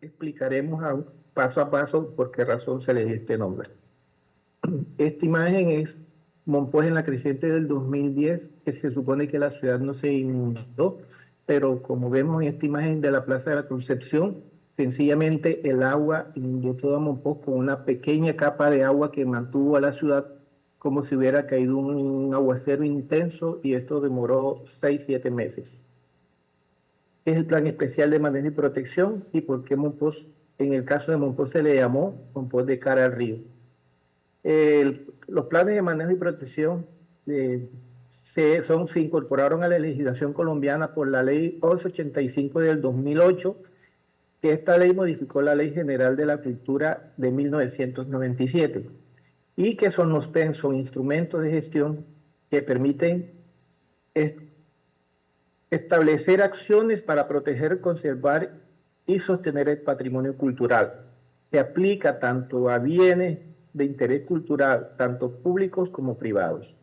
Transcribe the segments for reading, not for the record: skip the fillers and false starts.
explicaremos paso a paso por qué razón se le dio este nombre. Esta imagen es Mompox en la creciente del 2010, que se supone que la ciudad no se inundó, pero como vemos en esta imagen de la Plaza de la Concepción, sencillamente el agua inundó toda Mompox con una pequeña capa de agua que mantuvo a la ciudad como si hubiera caído un aguacero intenso, y esto demoró 6, 7 meses. Es el Plan Especial de Manejo y Protección, y por qué Mompox, en el caso de Mompox se le llamó Mompox de cara al río. Los planes de manejo y protección se incorporaron a la legislación colombiana por la ley 1185 del 2008, que esta ley modificó la Ley General de la Cultura de 1997, y que son los PEN, son instrumentos de gestión que permiten establecer acciones para proteger, conservar y sostener el patrimonio cultural. Se aplica tanto a bienes de interés cultural, tanto públicos como privados.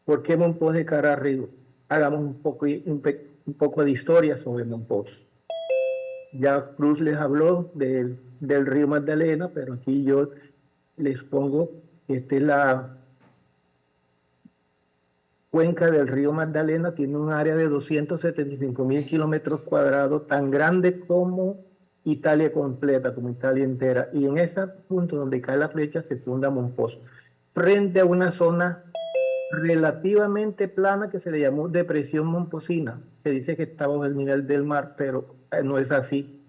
¿Por qué Mompox de cara al río? Hagamos un poco de historia sobre Mompox. Ya Cruz les habló del río Magdalena, pero aquí yo les pongo, esta es la cuenca del río Magdalena, tiene un área de 275.000 kilómetros cuadrados, tan grande como Italia completa, como Italia entera, y en ese punto donde cae la flecha se funda Mompox, frente a una zona relativamente plana que se le llamó depresión momposina. Se dice que está bajo el nivel del mar, pero no es así.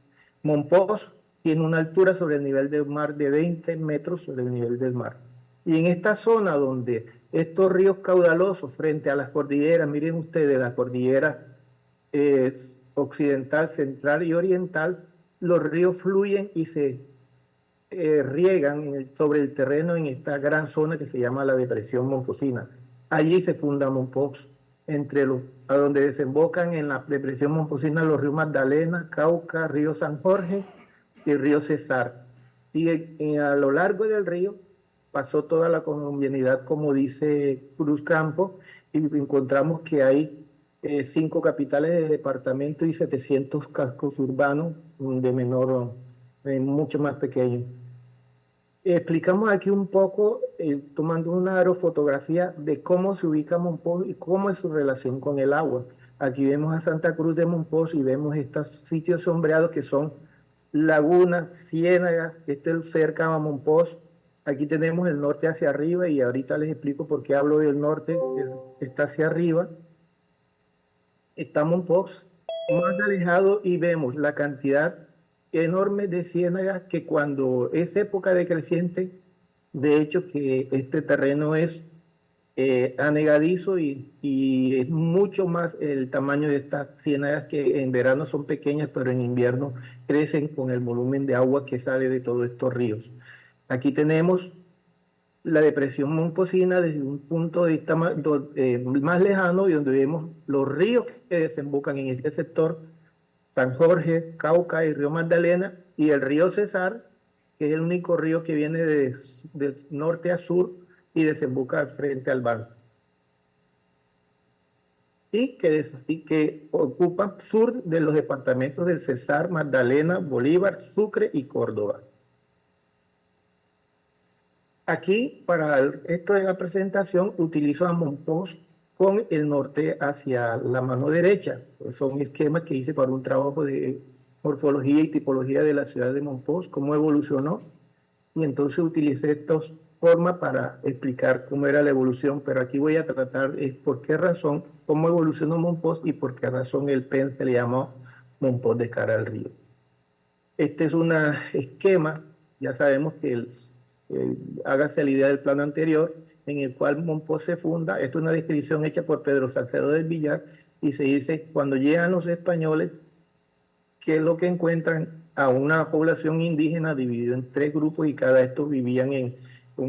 Mompox tiene una altura sobre el nivel del mar de 20 metros sobre el nivel del mar. Y en esta zona donde estos ríos caudalosos frente a las cordilleras, miren ustedes, la cordillera occidental, central y oriental, los ríos fluyen y se riegan sobre el terreno en esta gran zona que se llama la depresión momposina. Allí se funda Mompox, a donde desembocan en la depresión momposina los ríos Magdalena, Cauca, río San Jorge y río Cesar. Y a lo largo del río pasó toda la colombianidad, como dice Cruz Campo, y encontramos que hay 5 capitales de departamento y 700 cascos urbanos de menor, mucho más pequeños. Explicamos aquí un poco, tomando una aerofotografía de cómo se ubica Mompox y cómo es su relación con el agua. Aquí vemos a Santa Cruz de Mompox y vemos estos sitios sombreados que son lagunas, ciénagas, cerca a Mompox. Aquí tenemos el norte hacia arriba, y ahorita les explico por qué hablo del norte, está hacia arriba. Está Mompox más alejado y vemos la cantidad enorme de ciénagas que cuando es época de creciente, de hecho que este terreno es anegadizo y es mucho más el tamaño de estas ciénagas, que en verano son pequeñas, pero en invierno crecen con el volumen de agua que sale de todos estos ríos. Aquí tenemos la depresión momposina desde un punto de vista más lejano, y donde vemos los ríos que desembocan en este sector: San Jorge, Cauca y río Magdalena, y el río Cesar, que es el único río que viene de norte a sur y desemboca frente al banco, y que ocupa sur de los departamentos del Cesar, Magdalena, Bolívar, Sucre y Córdoba. Aquí, para esto de la presentación, utilizo a Mompox con el norte hacia la mano derecha. Son esquemas que hice para un trabajo de morfología y tipología de la ciudad de Mompox, cómo evolucionó, y entonces utilicé estas formas para explicar cómo era la evolución, pero aquí voy a tratar por qué razón, cómo evolucionó Mompox y por qué razón el PEN se le llamó Mompox de cara al río. Este es un esquema, ya sabemos que hágase la idea del plano anterior, en el cual Mompox se funda. Esto es una descripción hecha por Pedro Salcedo del Villar, y se dice: cuando llegan los españoles, ¿qué es lo que encuentran? A una población indígena dividida en 3 grupos, y cada estos vivían en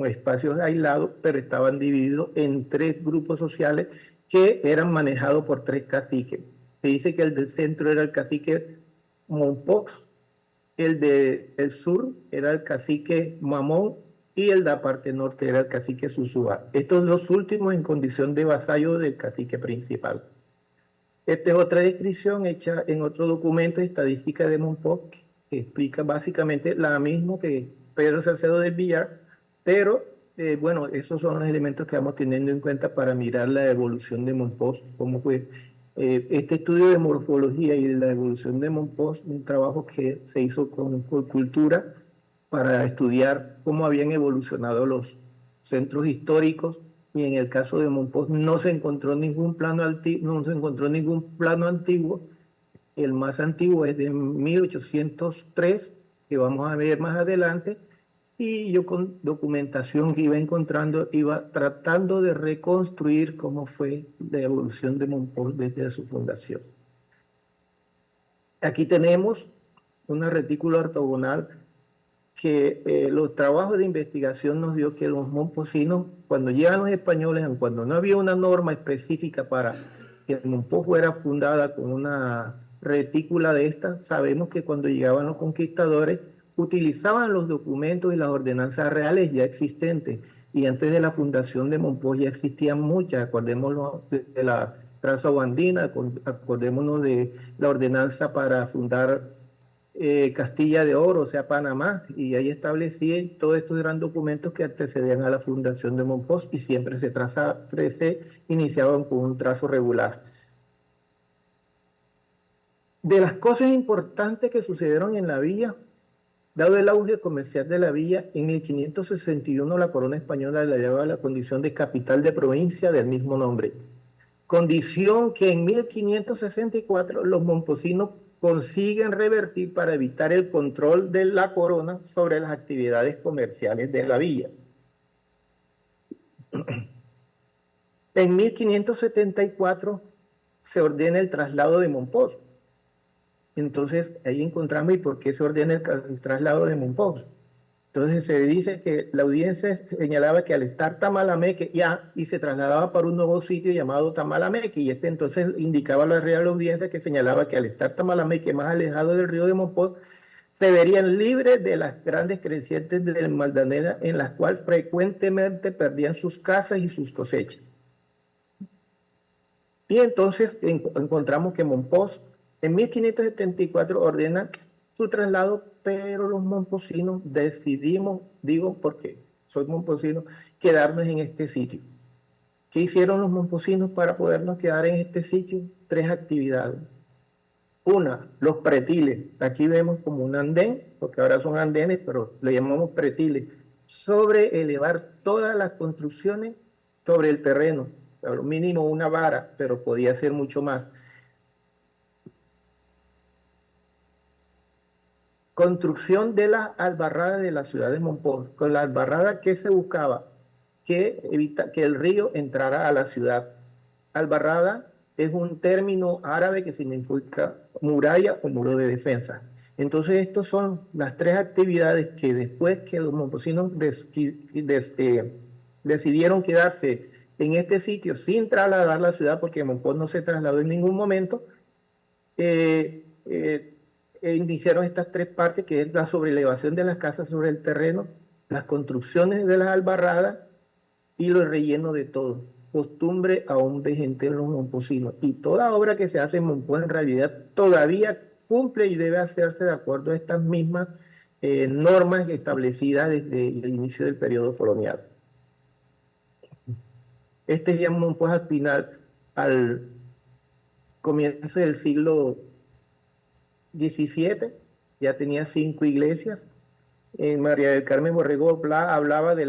espacios aislados, pero estaban divididos en 3 grupos sociales que eran manejados por 3 caciques. Se dice que el del centro era el cacique Mompox, el del sur era el cacique Mamón, y el de la parte norte era el cacique Susúa. Estos 2 últimos en condición de vasallo del cacique principal. Esta es otra descripción hecha en otro documento de estadística de Monpós, que explica básicamente la misma que Pedro Salcedo del Villar, pero bueno, esos son los elementos que vamos teniendo en cuenta para mirar la evolución de Monpós, cómo fue. Este estudio de morfología y de la evolución de Monpós, un trabajo que se hizo con Cultura para estudiar cómo habían evolucionado los centros históricos, y en el caso de Monpós no se encontró ningún plano antiguo. El más antiguo es de 1803, que vamos a ver más adelante, y yo con documentación que iba encontrando, iba tratando de reconstruir cómo fue la evolución de Monpós desde su fundación. Aquí tenemos una retícula ortogonal que los trabajos de investigación nos dio que los momposinos, cuando llegan los españoles, cuando no había una norma específica para que Monpós fuera fundada con una retícula de estas, sabemos que cuando llegaban los conquistadores utilizaban los documentos y las ordenanzas reales ya existentes, y antes de la fundación de Monpós ya existían muchas. Acordémonos de la Transoguandina, acordémonos de la ordenanza para fundar Castilla de Oro, o sea, Panamá, y ahí establecía, todos estos eran documentos que antecedían a la fundación de Monpós y siempre se iniciaban con un trazo regular. De las cosas importantes que sucedieron en la villa, dado el auge comercial de la villa, en 1561 la corona española le daba la condición de capital de provincia del mismo nombre, condición que en 1564 los momposinos consiguen revertir para evitar el control de la corona sobre las actividades comerciales de la villa. En 1574 se ordena el traslado de Monpós. Entonces ahí encontramos y por qué se ordena el traslado de Monpós. Entonces se dice que la audiencia señalaba que al estar Tamalameque y se trasladaba para un nuevo sitio llamado Tamalameque, y entonces indicaba la Real Audiencia que señalaba que al estar Tamalameque más alejado del río de Monpós, se verían libres de las grandes crecientes del Magdalena, en las cuales frecuentemente perdían sus casas y sus cosechas. Y entonces encontramos que Monpós en 1574 ordena su traslado, pero los momposinos decidimos, digo porque soy momposino, quedarnos en este sitio. ¿Qué hicieron los momposinos para podernos quedar en este sitio? 3 actividades. Una, los pretiles. Aquí vemos como un andén, porque ahora son andenes, pero le llamamos pretiles, sobre elevar todas las construcciones sobre el terreno. Al mínimo una vara, pero podía ser mucho más. Construcción de las albarradas de la ciudad de Monpós. Con la albarrada, ¿qué se buscaba? Que evita que el río entrara a la ciudad. Albarrada es un término árabe que significa muralla o muro de defensa. Entonces, estas son las 3 actividades que después que los momposinos decidieron quedarse en este sitio sin trasladar la ciudad, porque Monpós no se trasladó en ningún momento, iniciaron estas 3 partes, que es la sobrelevación de las casas sobre el terreno, las construcciones de las albarradas y los rellenos de todo. Costumbre aún vigente en los momposinos. Y toda obra que se hace en Monpós en realidad todavía cumple y debe hacerse de acuerdo a estas mismas normas establecidas desde el inicio del periodo colonial. Este es ya Monpós al final, al comienzo del siglo XVII, ya tenía 5 iglesias. María del Carmen Borrego hablaba de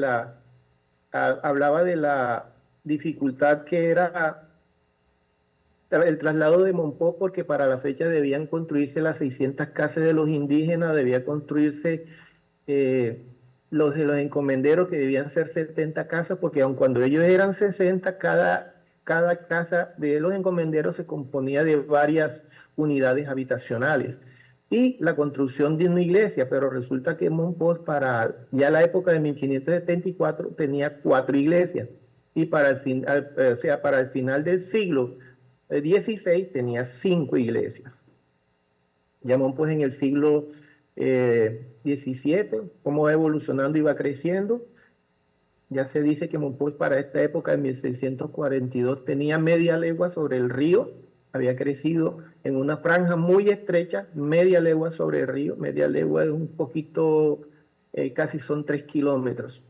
la dificultad que era el traslado de Monpós, porque para la fecha debían construirse las 600 casas de los indígenas, debía construirse los de los encomenderos, que debían ser 70 casas, porque aun cuando ellos eran 60, cada casa de los encomenderos se componía de varias unidades habitacionales, y la construcción de una iglesia, pero resulta que Monpós para ya la época de 1574 tenía 4 iglesias, y para el final del siglo XVI tenía 5 iglesias. Ya Monpós en el siglo XVII, cómo va evolucionando y va creciendo. Ya se dice que Monpós para esta época, en 1642, tenía media legua sobre el río, había crecido en una franja muy estrecha, media legua sobre el río, media legua es un poquito, casi son 3 kilómetros.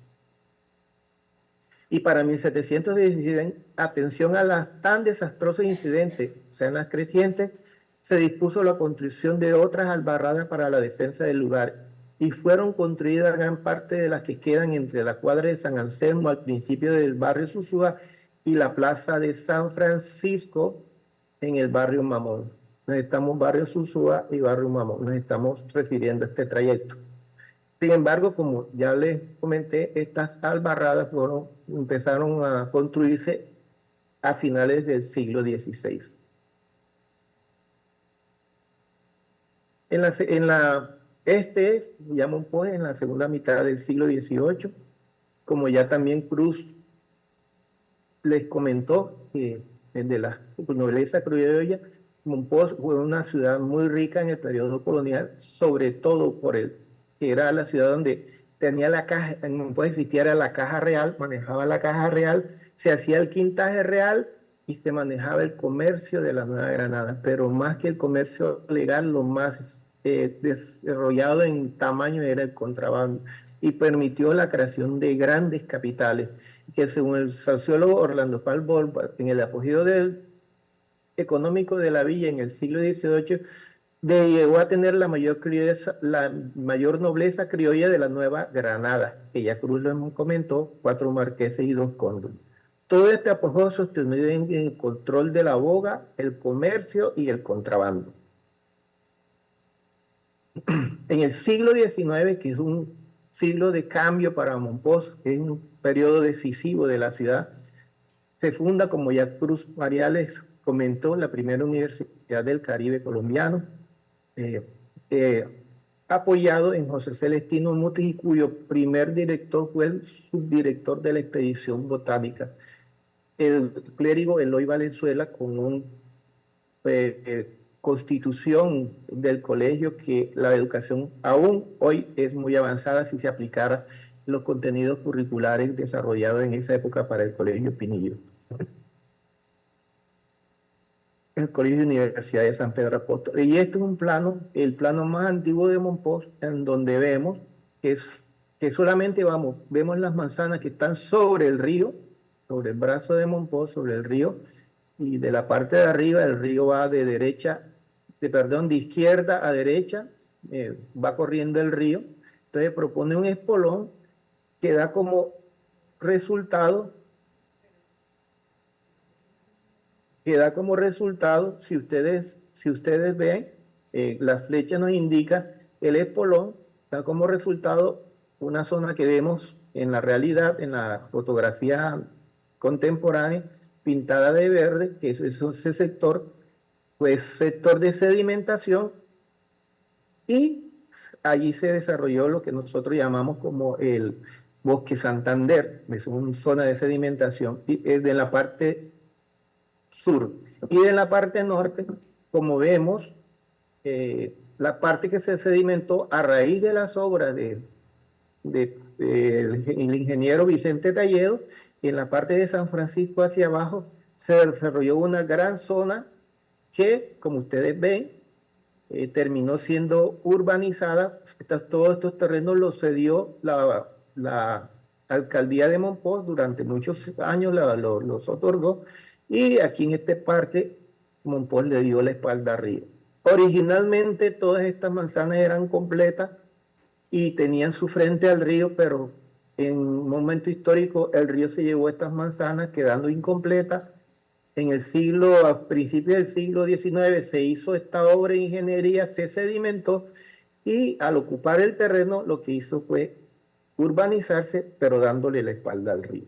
Y para 1716, atención a las tan desastrosos incidentes, o sea, en las crecientes, se dispuso la construcción de otras albarradas para la defensa del lugar y fueron construidas gran parte de las que quedan entre la cuadra de San Anselmo al principio del barrio Susúa y la plaza de San Francisco en el barrio Mamón. Nos estamos barrio Susúa y barrio Mamón, nos estamos refiriendo a este trayecto. Sin embargo, como ya les comenté, estas albarradas empezaron a construirse a finales del siglo XVI. Este es, llamo pues, en la segunda mitad del siglo XVIII, como ya también Cruz les comentó, que desde la nobleza criolla, Mompox fue una ciudad muy rica en el periodo colonial, sobre todo por él, que era la ciudad donde tenía la caja, en Mompox existía la caja real, manejaba la caja real, se hacía el quintaje real y se manejaba el comercio de la Nueva Granada, pero más que el comercio legal, lo más desarrollado en tamaño era el contrabando y permitió la creación de grandes capitales que según el sociólogo Orlando Falbol, en el apogeo del económico de la villa en el siglo XVIII, llegó a tener la mayor nobleza criolla de la Nueva Granada, que ya Cruz lo comentó, 4 marqueses y 2 condes. Todo este apogeo sostenido en el control de la boga, el comercio y el contrabando. En el siglo XIX, que es un siglo de cambio para Mompox, es un periodo decisivo de la ciudad, se funda, como ya Cruz Mariales comentó, la primera Universidad del Caribe colombiano, apoyado en José Celestino Mutis, cuyo primer director fue el subdirector de la expedición botánica, el clérigo Eloy Valenzuela, con una constitución del colegio que la educación aún hoy es muy avanzada si se aplicara los contenidos curriculares desarrollados en esa época para el Colegio Pinillo. El Colegio de Universidad de San Pedro Apóstol. Y este es un plano, el plano más antiguo de Mompox, en donde vemos que solamente vemos las manzanas que están sobre el río, sobre el brazo de Mompox, sobre el río, y de la parte de arriba el río va de de izquierda a derecha, va corriendo el río. Entonces propone un espolón que da como resultado, si ustedes ven, las flechas nos indican el espolón, da como resultado una zona que vemos en la realidad, en la fotografía contemporánea, pintada de verde, que es ese sector, pues sector de sedimentación, y allí se desarrolló lo que nosotros llamamos como el Bosque Santander, es una zona de sedimentación, y es de la parte sur. Y en la parte norte, como vemos, la parte que se sedimentó a raíz de las obras del ingeniero Vicente Talledo, y en la parte de San Francisco hacia abajo se desarrolló una gran zona que, como ustedes ven, terminó siendo urbanizada. Todos estos terrenos los cedió la alcaldía de Mompox durante muchos años, los otorgó, y aquí en esta parte Mompox le dio la espalda arriba. Originalmente todas estas manzanas eran completas y tenían su frente al río, pero en un momento histórico el río se llevó estas manzanas quedando incompletas. A principios del siglo XIX se hizo esta obra de ingeniería, se sedimentó, y al ocupar el terreno lo que hizo fue urbanizarse, pero dándole la espalda al río.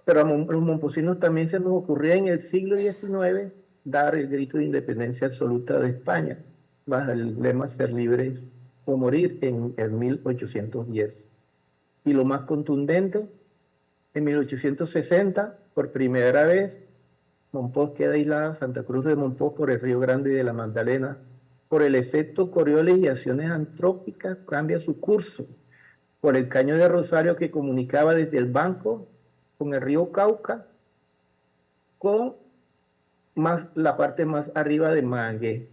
Pero a los momposinos también se nos ocurrió en el siglo XIX dar el grito de independencia absoluta de España, bajo el lema ser libres o morir en el 1810. Y lo más contundente, en 1860, por primera vez, Mompox queda aislada, Santa Cruz de Mompox, por el Río Grande de la Magdalena. Por el efecto Coriolis y acciones antrópicas cambia su curso. Por el caño de Rosario que comunicaba desde el banco con el río Cauca, con la parte más arriba de Mangue,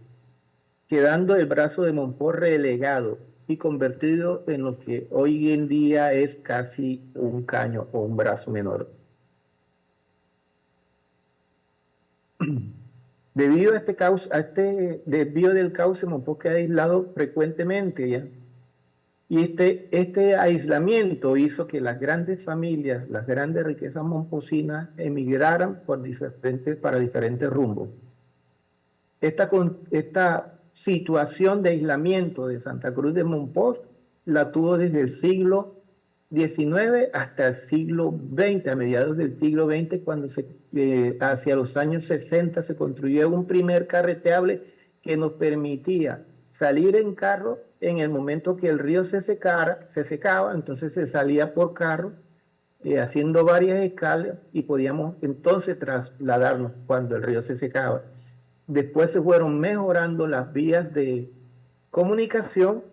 quedando el brazo de Monpós relegado y convertido en lo que hoy en día es casi un caño o un brazo menor. Debido a este desvío del cauce, Monpós queda aislado frecuentemente, ¿ya? Y este aislamiento hizo que las grandes familias, las grandes riquezas momposinas emigraran para diferentes rumbos. Esta situación de aislamiento de Santa Cruz de Monpós la tuvo desde el siglo XIX hasta el siglo XX, a mediados del siglo XX, cuando hacia los años 60 se construyó un primer carreteable que nos permitía salir en carro en el momento que el río se secaba, entonces se salía por carro, haciendo varias escalas y podíamos entonces trasladarnos cuando el río se secaba. Después se fueron mejorando las vías de comunicación,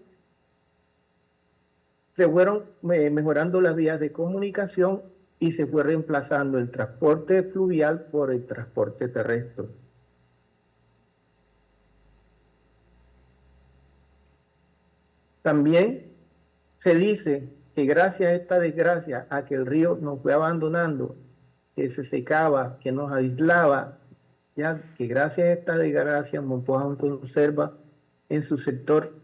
y se fue reemplazando el transporte fluvial por el transporte terrestre. También se dice que gracias a esta desgracia, a que el río nos fue abandonando, que se secaba, que nos aislaba, ya que gracias a esta desgracia Monpós aún conserva en su sector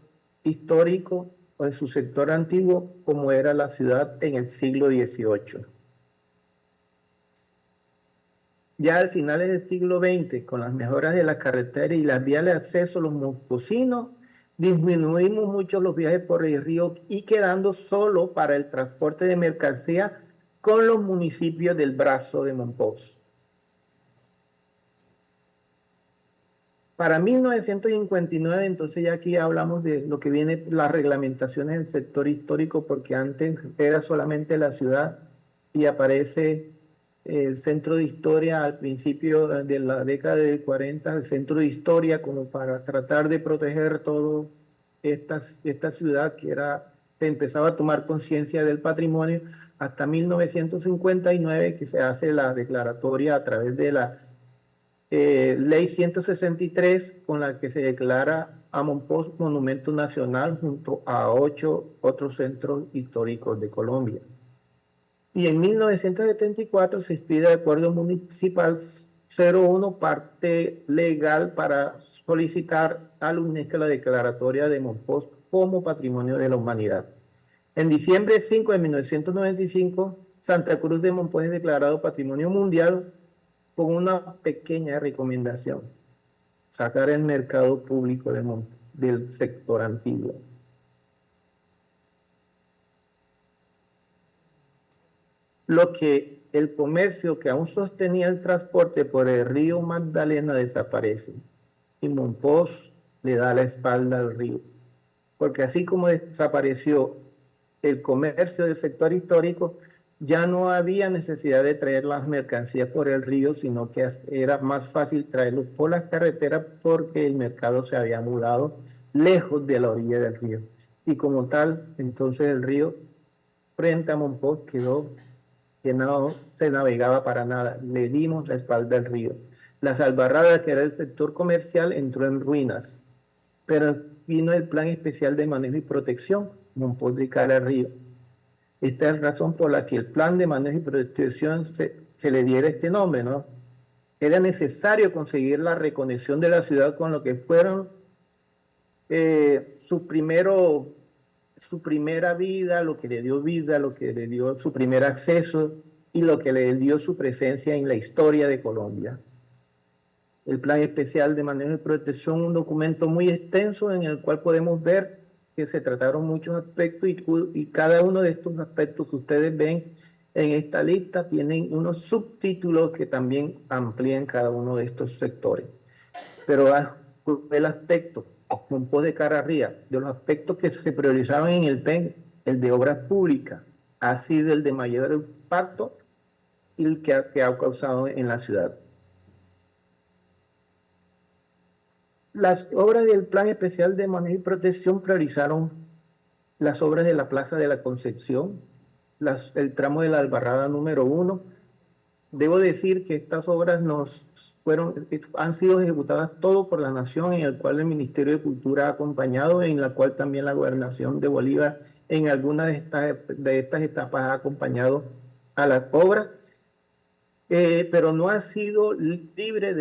histórico o en su sector antiguo como era la ciudad en el siglo XVIII. Ya al finales del siglo XX, con las mejoras de las carreteras y las vías de acceso, los momposinos disminuimos mucho los viajes por el río y quedando solo para el transporte de mercancía con los municipios del brazo de Monpós. Para 1959, entonces ya aquí hablamos de lo que viene, las reglamentaciones del sector histórico, porque antes era solamente la ciudad y aparece el centro de historia al principio de la década de 40, el centro de historia como para tratar de proteger todo esta ciudad que se empezaba a tomar conciencia del patrimonio hasta 1959, que se hace la declaratoria a través de la Ley 163, con la que se declara a Monpós Monumento Nacional junto a 8 otros centros históricos de Colombia. Y en 1974 se expide el Acuerdo Municipal 01, parte legal para solicitar a la UNESCO la declaratoria de Monpós como Patrimonio de la Humanidad. En diciembre 5 de 1995, Santa Cruz de Monpós es declarado Patrimonio Mundial con una pequeña recomendación: sacar el mercado público del sector antiguo. Lo que el comercio que aún sostenía el transporte por el río Magdalena desaparece y Monpós le da la espalda al río, porque así como desapareció el comercio del sector histórico, ya no había necesidad de traer las mercancías por el río, sino que era más fácil traerlos por las carreteras porque el mercado se había mudado lejos de la orilla del río. Y como tal, entonces el río frente a Monpós quedó que no se navegaba para nada. Le dimos la espalda al río. Las Albarradas, que era el sector comercial, entró en ruinas, pero vino el Plan Especial de Manejo y Protección, Monpós de cara al río. Esta es la razón por la que el Plan de Manejo y Protección se le diera este nombre, ¿no? Era necesario conseguir la reconexión de la ciudad con lo que fueron su primera vida, lo que le dio vida, lo que le dio su primer acceso y lo que le dio su presencia en la historia de Colombia. El Plan Especial de Manejo y Protección, un documento muy extenso en el cual podemos ver que se trataron muchos aspectos y cada uno de estos aspectos que ustedes ven en esta lista tienen unos subtítulos que también amplían cada uno de estos sectores. Pero el aspecto, Monpós de cara arriba, de los aspectos que se priorizaban en el PEN, el de obras públicas, ha sido el de mayor impacto y el que ha causado en la ciudad. Las obras del Plan Especial de Manejo y Protección priorizaron las obras de la Plaza de la Concepción, el tramo de la Albarrada número 1, Debo decir que estas obras han sido ejecutadas todo por la Nación, en el cual el Ministerio de Cultura ha acompañado, en la cual también la Gobernación de Bolívar en algunas de estas etapas ha acompañado a las obras, pero no ha sido libre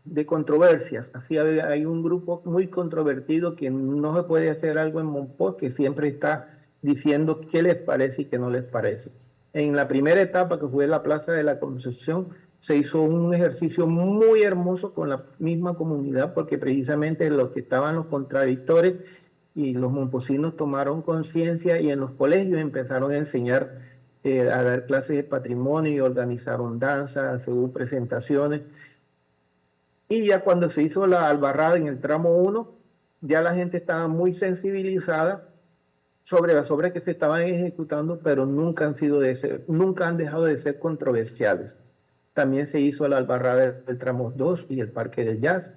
de controversias. Así hay un grupo muy controvertido que no se puede hacer algo en Monpós, que siempre está diciendo qué les parece y qué no les parece. En la primera etapa, que fue la Plaza de la Concepción, se hizo un ejercicio muy hermoso con la misma comunidad, porque precisamente los que estaban los contradictores y los momposinos tomaron conciencia y en los colegios empezaron a enseñar, a dar clases de patrimonio y organizaron danzas, hubo presentaciones. Y ya cuando se hizo la albarrada en el tramo 1, ya la gente estaba muy sensibilizada sobre las obras que se estaban ejecutando, pero nunca han dejado de ser controversiales. También se hizo la albarrada del tramo 2 y el Parque del Jazz.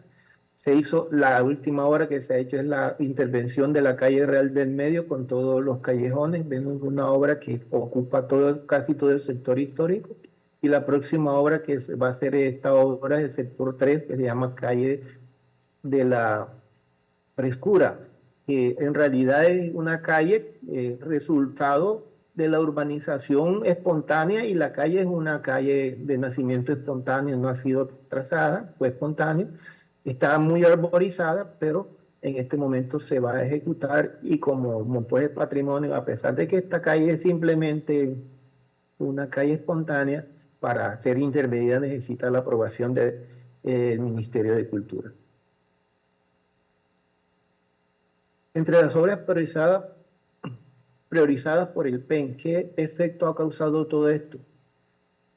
Se hizo la última obra que se ha hecho es la intervención de la calle Real del Medio con todos los callejones. Vemos una obra que ocupa casi todo el sector histórico. Y la próxima obra que va a ser esta obra es el sector 3, que se llama Calle de la Frescura, que en realidad es una calle resultado de la urbanización espontánea, y la calle es una calle de nacimiento espontáneo, no ha sido trazada, fue espontánea, está muy arborizada, pero en este momento se va a ejecutar, y como Monpós es patrimonio, a pesar de que esta calle es simplemente una calle espontánea, para ser intervenida necesita la aprobación del Ministerio de Cultura. Entre las obras priorizadas por el PEN, ¿qué efecto ha causado todo esto?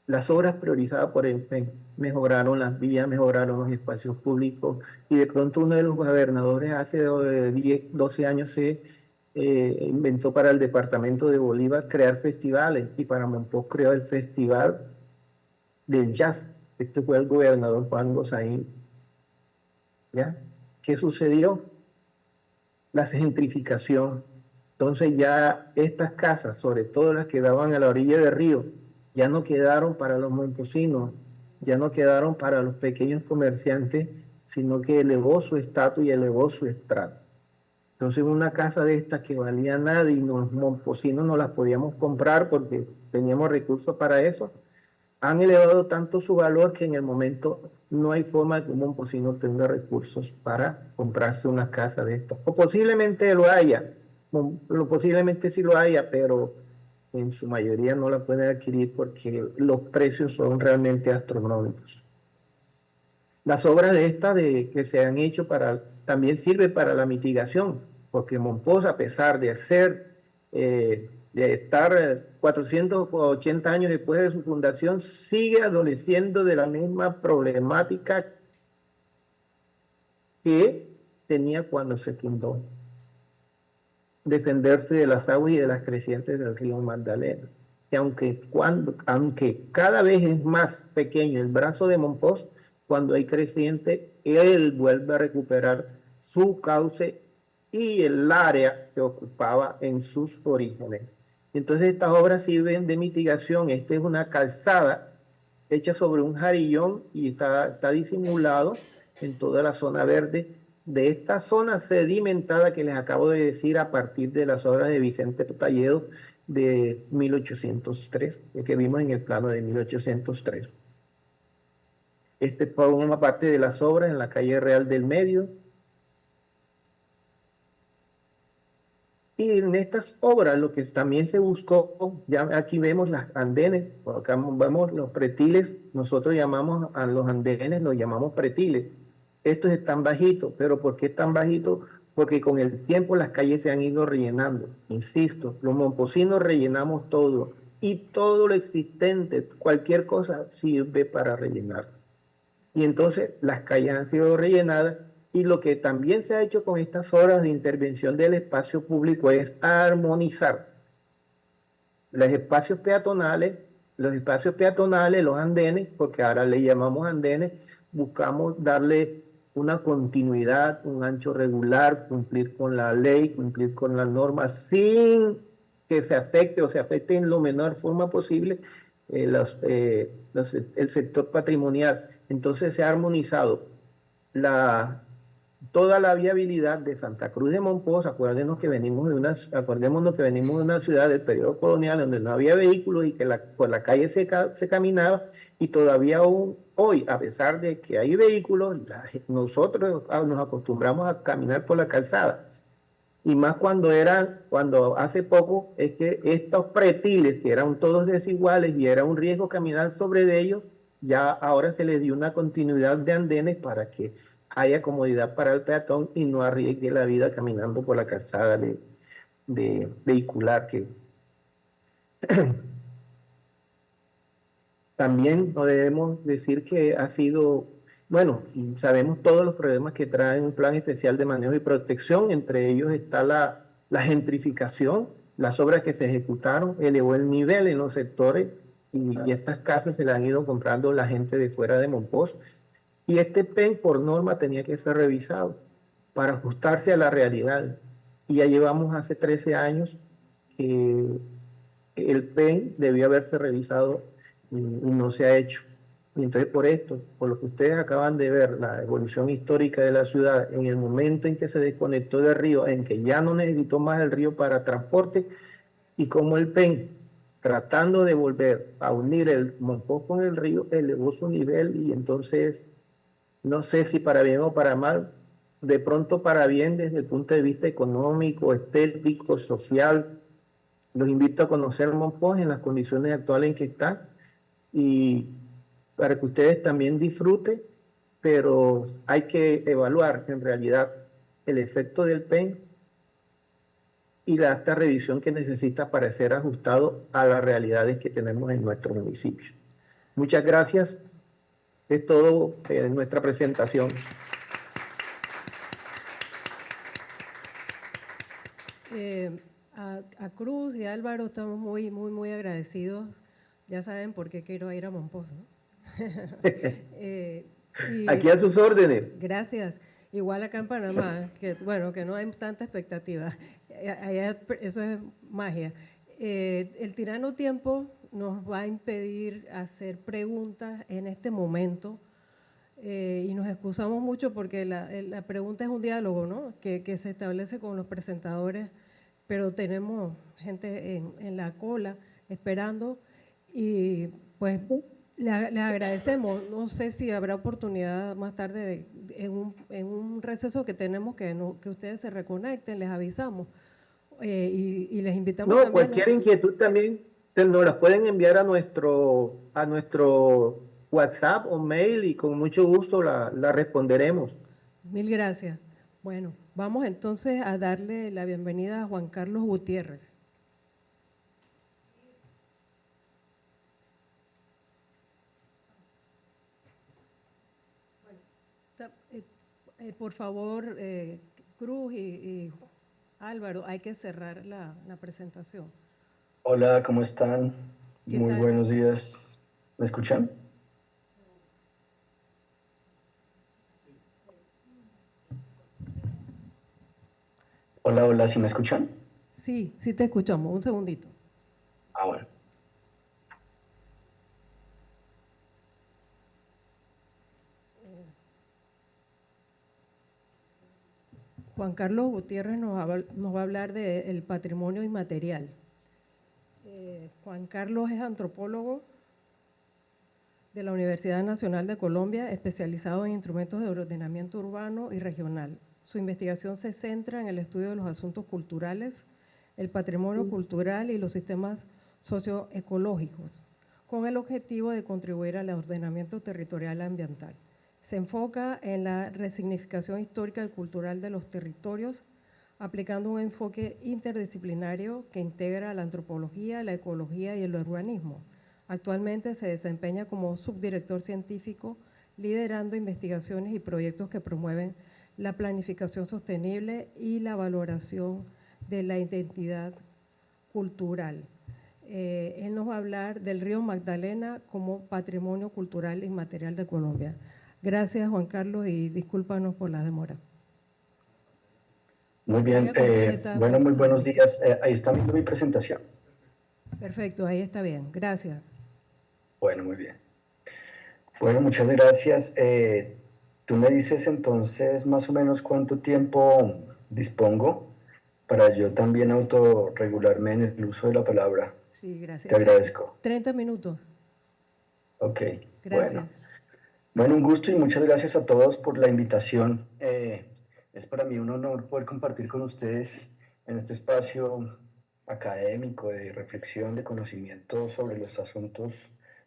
Las obras priorizadas por el PEN mejoraron las vías, mejoraron los espacios públicos, y de pronto uno de los gobernadores hace 10, 12 años se inventó para el departamento de Bolívar crear festivales, y para Monpós creó el Festival del Jazz. Este fue el gobernador Juan Gozaín. ¿Ya? ¿Qué sucedió? La gentrificación. Entonces ya estas casas, sobre todo las que daban a la orilla del río, ya no quedaron para los momposinos, ya no quedaron para los pequeños comerciantes, sino que elevó su estatus y elevó su estrato. Entonces una casa de estas que valía nada y los momposinos no las podíamos comprar porque teníamos recursos para eso, han elevado tanto su valor que en el momento no hay forma de que un momposino tenga recursos para comprarse una casa de estas. O posiblemente lo haya, posiblemente sí lo haya, pero en su mayoría no la pueden adquirir porque los precios son realmente astronómicos. Las obras de estas que se han hecho también sirve para la mitigación, porque Monpós, a pesar de de estar 480 años después de su fundación, sigue adoleciendo de la misma problemática que tenía cuando se fundó: defenderse de las aguas y de las crecientes del río Magdalena. Y aunque cada vez es más pequeño el brazo de Monpós, cuando hay creciente, él vuelve a recuperar su cauce y el área que ocupaba en sus orígenes. Entonces estas obras sirven de mitigación. Esta es una calzada hecha sobre un jarillón y está disimulado en toda la zona verde de esta zona sedimentada que les acabo de decir, a partir de las obras de Vicente Talledo de 1803, que vimos en el plano de 1803. Este forma parte de las obras en la calle Real del Medio. Y en estas obras lo que también se buscó, ya aquí vemos las andenes, acá vemos los pretiles, nosotros llamamos a los andenes, los llamamos pretiles. Estos están bajitos, pero ¿por qué están bajitos? Porque con el tiempo las calles se han ido rellenando. Insisto, los momposinos rellenamos todo, y todo lo existente, cualquier cosa sirve para rellenar. Y entonces las calles han sido rellenadas, y lo que también se ha hecho con estas obras de intervención del espacio público es armonizar los espacios peatonales, los andenes, porque ahora le llamamos andenes, buscamos darle una continuidad, un ancho regular, cumplir con la ley, cumplir con las normas, sin que se afecte o se afecte en lo menor forma posible el sector patrimonial. Entonces se ha armonizado toda la viabilidad de Santa Cruz de Monpós. Acordémonos que venimos de una ciudad del periodo colonial donde no había vehículos y que por la calle se caminaba, y todavía aún hoy, a pesar de que hay vehículos, nosotros nos acostumbramos a caminar por la calzada. Y más cuando hace poco, es que estos pretiles, que eran todos desiguales y era un riesgo caminar sobre ellos, ya ahora se les dio una continuidad de andenes para que haya comodidad para el peatón y no arriesgue la vida caminando por la calzada de vehicular. Que también no debemos decir que ha sido, bueno, sabemos todos los problemas que trae un plan especial de manejo y protección. Entre ellos está la gentrificación. Las obras que se ejecutaron elevó el nivel en los sectores, y estas casas se las han ido comprando la gente de fuera de Monpós. Y este PEN por norma tenía que ser revisado para ajustarse a la realidad. Y ya llevamos hace 13 años que el PEN debió haberse revisado y no se ha hecho. Y entonces por esto, por lo que ustedes acaban de ver, la evolución histórica de la ciudad, en el momento en que se desconectó del río, en que ya no necesitó más el río para transporte, y como el PEN, tratando de volver a unir el Monpós con el río, elevó su nivel. Y entonces, no sé si para bien o para mal, de pronto para bien desde el punto de vista económico, estético, social. Los invito a conocer Monpós en las condiciones actuales en que está, y para que ustedes también disfruten, pero hay que evaluar en realidad el efecto del PEN y esta revisión que necesita para ser ajustado a las realidades que tenemos en nuestro municipio. Muchas gracias. Es todo en nuestra presentación. A Cruz y a Álvaro estamos muy agradecidos. Ya saben por qué quiero ir a Monpós, ¿no? Aquí a sus órdenes. Gracias. Igual acá en Panamá, que bueno, que no hay tanta expectativa. Allá eso es magia. El tirano tiempo nos va a impedir hacer preguntas en este momento, y nos excusamos mucho porque la pregunta es un diálogo, ¿no? Que se establece con los presentadores, pero tenemos gente en la cola esperando, y pues les agradecemos. No sé si habrá oportunidad más tarde en un receso que tenemos que ustedes se reconecten, les avisamos, y les invitamos No, también. cualquier inquietud también nos las pueden enviar a nuestro WhatsApp o mail, y con mucho gusto la responderemos. Mil gracias. Bueno, vamos entonces a darle la bienvenida a Juan Carlos Gutiérrez. Por favor, Cruz y Álvaro, hay que cerrar la presentación. Hola, ¿cómo están? Muy buenos días. ¿Me escuchan? Hola, hola, ¿sí me escuchan? Sí, sí te escuchamos. Un segundito. Bueno. Juan Carlos Gutiérrez nos va a hablar del patrimonio inmaterial. Juan Carlos es antropólogo de la Universidad Nacional de Colombia, especializado en instrumentos de ordenamiento urbano y regional. Su investigación se centra en el estudio de los asuntos culturales, el patrimonio cultural y los sistemas socioecológicos, con el objetivo de contribuir al ordenamiento territorial y ambiental. Se enfoca en la resignificación histórica y cultural de los territorios, aplicando un enfoque interdisciplinario que integra la antropología, la ecología y el urbanismo. Actualmente se desempeña como subdirector científico, liderando investigaciones y proyectos que promueven la planificación sostenible y la valoración de la identidad cultural. Él nos va a hablar del río Magdalena como patrimonio cultural inmaterial de Colombia. Gracias, Juan Carlos, y discúlpanos por la demora. Muy bien, bueno, muy buenos días. Ahí está viendo mi presentación. Perfecto, ahí está bien, gracias. Bueno, muy bien. Bueno, muchas gracias. Tú me dices entonces más o menos cuánto tiempo dispongo para yo también autorregularme en el uso de la palabra. Sí, Te gracias. 30 minutos. Ok, Gracias. bueno. Bueno, un gusto y muchas gracias a todos por la invitación. Es para mí un honor poder compartir con ustedes en este espacio académico de reflexión, de conocimiento sobre los asuntos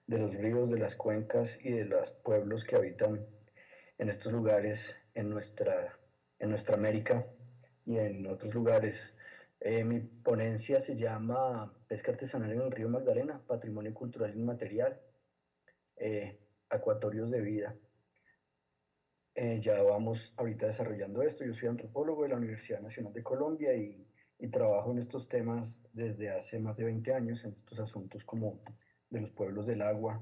de los ríos, de las cuencas y de los pueblos que habitan en estos lugares en nuestra América y en otros lugares. Mi ponencia se llama Pesca artesanal en el río Magdalena, Patrimonio Cultural Inmaterial, Acuatorios de Vida. Ya vamos ahorita desarrollando esto. Yo soy antropólogo de la Universidad Nacional de Colombia y trabajo en estos temas desde hace más de 20 años, en estos asuntos como de los pueblos del agua.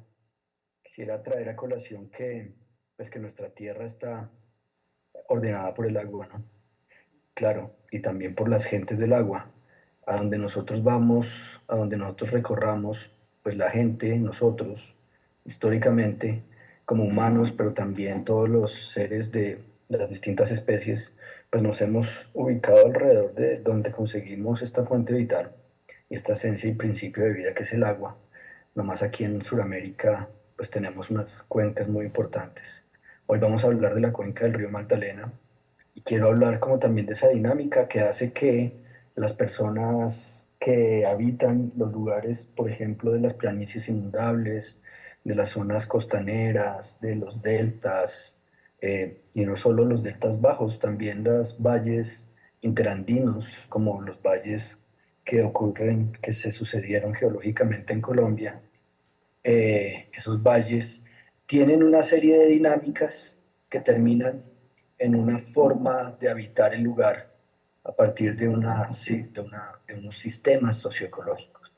Quisiera traer a colación pues que nuestra tierra está ordenada por el agua, ¿no? Claro, y también por las gentes del agua. A donde nosotros vamos, a donde nosotros recorramos, pues la gente, nosotros, históricamente, como humanos, pero también todos los seres de las distintas especies, pues nos hemos ubicado alrededor de donde conseguimos esta fuente vital y esta esencia y principio de vida que es el agua. Nomás aquí en Sudamérica, pues tenemos unas cuencas muy importantes. Hoy vamos a hablar de la cuenca del río Magdalena, y quiero hablar como también de esa dinámica que hace que las personas que habitan los lugares, por ejemplo, de las planicies inundables, de las zonas costaneras, de los deltas, y no solo los deltas bajos, también los valles interandinos, como los valles que ocurren, que se sucedieron geológicamente en Colombia, esos valles tienen una serie de dinámicas que terminan en una forma de habitar el lugar a partir de unos sistemas socioecológicos.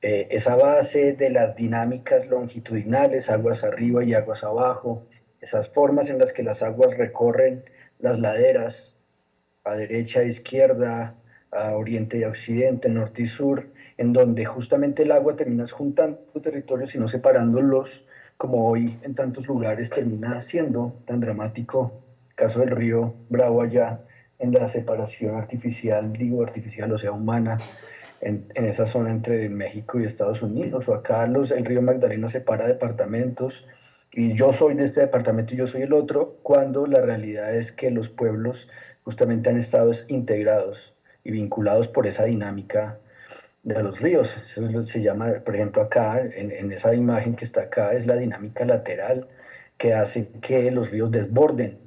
Esa base de las dinámicas longitudinales, aguas arriba y aguas abajo, esas formas en las que las aguas recorren las laderas a derecha e izquierda, a oriente y a occidente, norte y sur, en donde justamente el agua termina juntando territorios y no separándolos, como hoy en tantos lugares termina siendo tan dramático, el caso del río Bravo allá, en la separación artificial, digo artificial, o sea, humana, en esa zona entre México y Estados Unidos, o acá el río Magdalena separa departamentos, y yo soy de este departamento y yo soy el otro, cuando la realidad es que los pueblos justamente han estado integrados y vinculados por esa dinámica de los ríos. Eso se llama, por ejemplo, acá, en esa imagen que está acá, es la dinámica lateral que hace que los ríos desborden,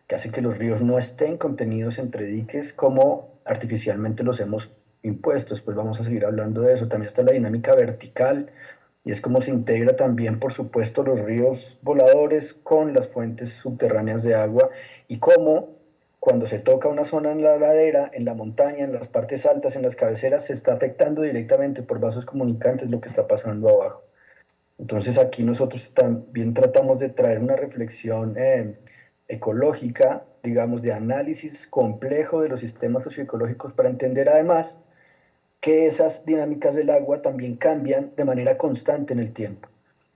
que hace que los ríos no estén contenidos entre diques como artificialmente los hemos impuesto. Después vamos a seguir hablando de eso. También está la dinámica vertical, y es como se integra también, por supuesto, los ríos voladores con las fuentes subterráneas de agua, y cómo cuando se toca una zona en la ladera, en la montaña, en las partes altas, en las cabeceras, se está afectando directamente por vasos comunicantes lo que está pasando abajo. Entonces aquí nosotros también tratamos de traer una reflexión ecológica, digamos, de análisis complejo de los sistemas socioecológicos para entender además que esas dinámicas del agua también cambian de manera constante en el tiempo.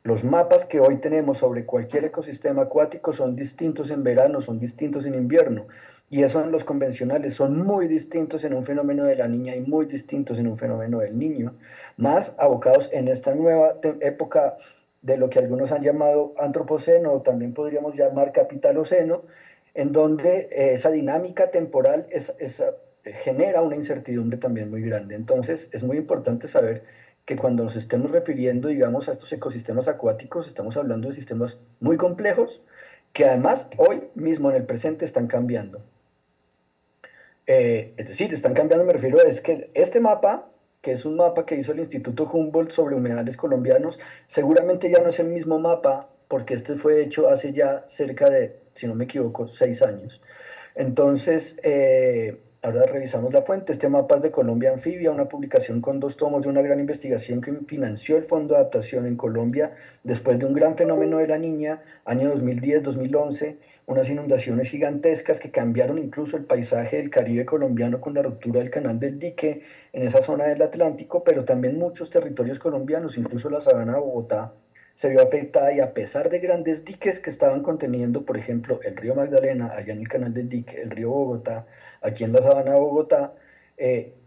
Los mapas que hoy tenemos sobre cualquier ecosistema acuático son distintos en verano, son distintos en invierno, y eso en los convencionales son muy distintos en un fenómeno de la niña y muy distintos en un fenómeno del niño, más abocados en esta nueva época de lo que algunos han llamado antropoceno, o también podríamos llamar capitaloceno, en donde esa dinámica temporal genera una incertidumbre también muy grande. Entonces, es muy importante saber que cuando nos estemos refiriendo, digamos, a estos ecosistemas acuáticos, estamos hablando de sistemas muy complejos que además hoy mismo en el presente están cambiando. Es decir, están cambiando, me refiero a es que este mapa, que es un mapa que hizo el Instituto Humboldt sobre humedales colombianos, seguramente ya no es el mismo mapa, porque este fue hecho hace ya cerca de, si no me equivoco, 6 años. Entonces, Ahora revisamos la fuente. Este mapa es de Colombia Anfibia, una publicación con 2 tomos de una gran investigación que financió el Fondo de Adaptación en Colombia después de un gran fenómeno de la Niña, año 2010-2011, unas inundaciones gigantescas que cambiaron incluso el paisaje del Caribe colombiano con la ruptura del canal del dique en esa zona del Atlántico, pero también muchos territorios colombianos, incluso la sabana de Bogotá, se vio afectada y a pesar de grandes diques que estaban conteniendo, por ejemplo, el río Magdalena, allá en el canal del dique, el río Bogotá, aquí en la sabana de Bogotá,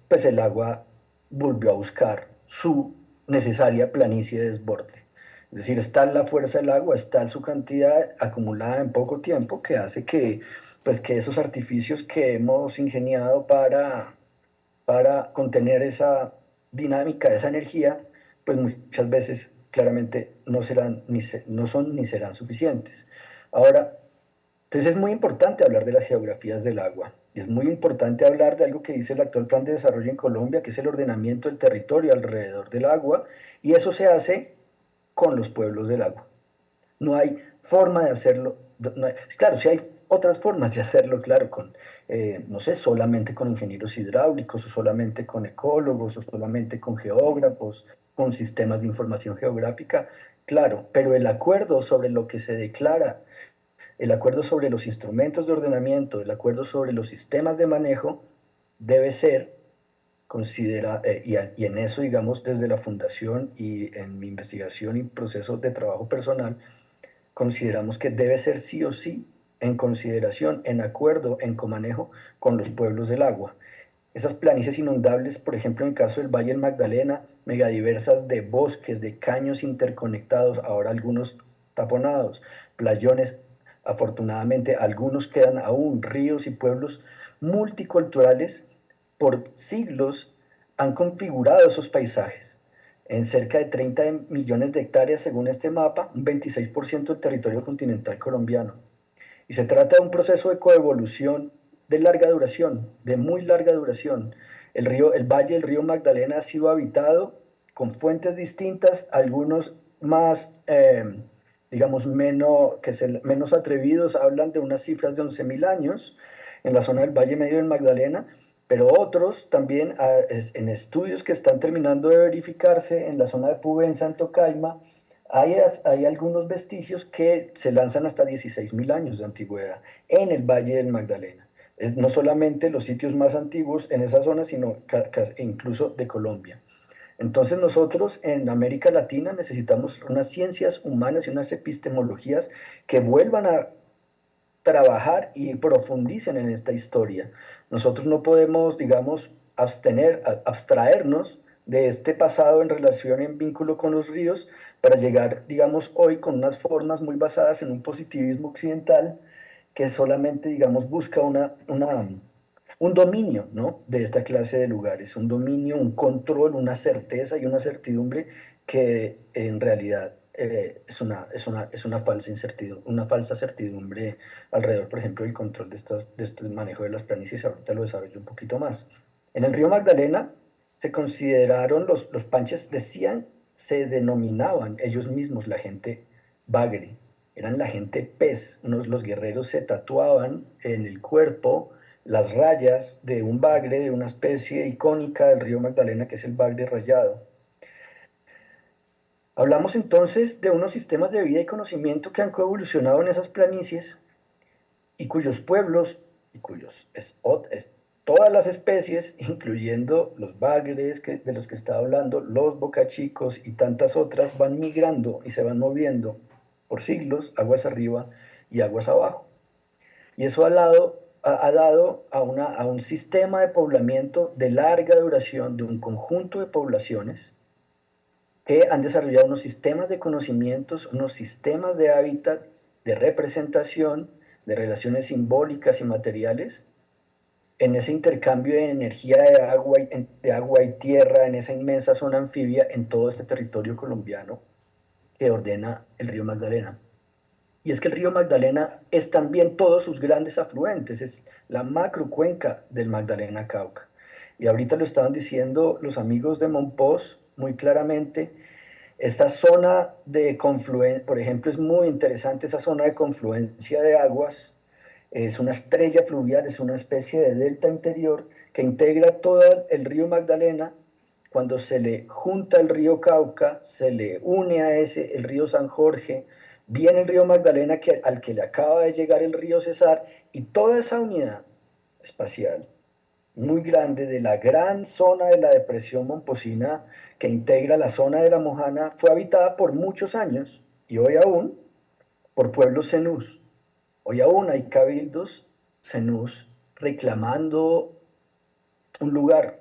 pues el agua volvió a buscar su necesaria planicie de desborde. Es decir, está la fuerza del agua, está su cantidad acumulada en poco tiempo que hace que, pues, que esos artificios que hemos ingeniado para contener esa dinámica, esa energía, pues muchas veces claramente no, serán, no son ni serán suficientes. Ahora, entonces es muy importante hablar de las geografías del agua. Y es muy importante hablar de algo que dice el actual Plan de Desarrollo en Colombia, que es el ordenamiento del territorio alrededor del agua, y eso se hace con los pueblos del agua. No hay forma de hacerlo. No hay, claro, sí hay otras formas de hacerlo, claro, con, no sé, solamente con ingenieros hidráulicos, o solamente con ecólogos, o solamente con geógrafos, con sistemas de información geográfica, claro, pero el acuerdo sobre lo que se declara, el acuerdo sobre los instrumentos de ordenamiento, el acuerdo sobre los sistemas de manejo, debe ser y en eso, digamos, desde la fundación y en mi investigación y proceso de trabajo personal, consideramos que debe ser sí o sí en consideración, en acuerdo, en comanejo con los pueblos del agua. Esas planicies inundables, por ejemplo, en el caso del Valle del Magdalena, megadiversas de bosques, de caños interconectados, ahora algunos taponados, playones, afortunadamente algunos quedan aún, ríos y pueblos multiculturales, por siglos han configurado esos paisajes. En cerca de 30 millones de hectáreas, según este mapa, un 26% del territorio continental colombiano. Y se trata de un proceso de coevolución de larga duración, de muy larga duración. El valle del río Magdalena ha sido habitado con fuentes distintas, algunos más, digamos, menos atrevidos hablan de unas cifras de 11.000 años en la zona del Valle Medio del Magdalena, pero otros también en estudios que están terminando de verificarse en la zona de Pubenza, en Tocaima, hay algunos vestigios que se lanzan hasta 16.000 años de antigüedad en el Valle del Magdalena. No solamente los sitios más antiguos en esa zona, sino incluso de Colombia. Entonces nosotros en América Latina necesitamos unas ciencias humanas y unas epistemologías que vuelvan a trabajar y profundicen en esta historia. Nosotros no podemos, digamos, abstraernos de este pasado en relación, en vínculo con los ríos, para llegar, digamos, hoy con unas formas muy basadas en un positivismo occidental que solamente, digamos, busca un dominio, ¿no?, de esta clase de lugares, un dominio, un control, una certeza y una certidumbre que en realidad es una falsa incertidumbre, una falsa certidumbre alrededor, por ejemplo, del control de este manejo de las planicies. Ahorita lo desarrollo un poquito más. En el río Magdalena se consideraron, los panches decían, se denominaban ellos mismos la gente bagre, eran la gente pez. Los guerreros se tatuaban en el cuerpo las rayas de un bagre, de una especie icónica del río Magdalena, que es el bagre rayado. Hablamos entonces de unos sistemas de vida y conocimiento que han coevolucionado en esas planicies y cuyos pueblos, y todas las especies, incluyendo los bagres de los que estaba hablando, los bocachicos y tantas otras, van migrando y se van moviendo por siglos, aguas arriba y aguas abajo. Y eso ha dado a un sistema de poblamiento de larga duración de un conjunto de poblaciones que han desarrollado unos sistemas de conocimientos, unos sistemas de hábitat, de representación, de relaciones simbólicas y materiales, en ese intercambio de energía de agua y tierra, en esa inmensa zona anfibia, en todo este territorio colombiano que ordena el río Magdalena. Y es que el río Magdalena es también todos sus grandes afluentes, es la macrocuenca del Magdalena Cauca. Y ahorita lo estaban diciendo los amigos de Monpós muy claramente. Esta zona de confluencia, por ejemplo, es muy interesante esa zona de confluencia de aguas Es una estrella fluvial, es una especie de delta interior que integra todo el río Magdalena. Cuando se le junta el río Cauca, se le une a ese el río San Jorge, viene el río Magdalena al que le acaba de llegar el río Cesar, y toda esa unidad espacial muy grande de la gran zona de la depresión momposina que integra la zona de la Mojana fue habitada por muchos años y hoy aún por pueblos zenús. Hoy aún hay cabildos zenús reclamando un lugar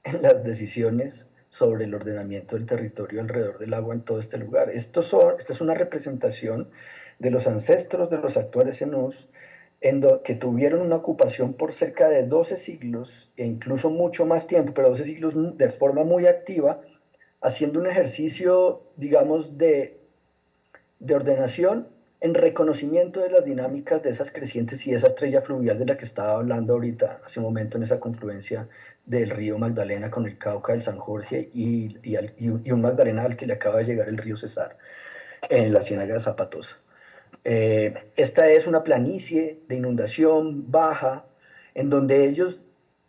en las decisiones sobre el ordenamiento del territorio alrededor del agua en todo este lugar. Esta es una representación de los ancestros de los actuales zenús que tuvieron una ocupación por cerca de 12 siglos e incluso mucho más tiempo, pero 12 siglos de forma muy activa, haciendo un ejercicio, digamos, de ordenación en reconocimiento de las dinámicas de esas crecientes y esa estrella fluvial de la que estaba hablando ahorita, hace un momento, en esa confluencia del río Magdalena con el Cauca, el San Jorge y un Magdalena al que le acaba de llegar el río Cesar en la Ciénaga de Zapatosa. Esta es una planicie de inundación baja en donde ellos,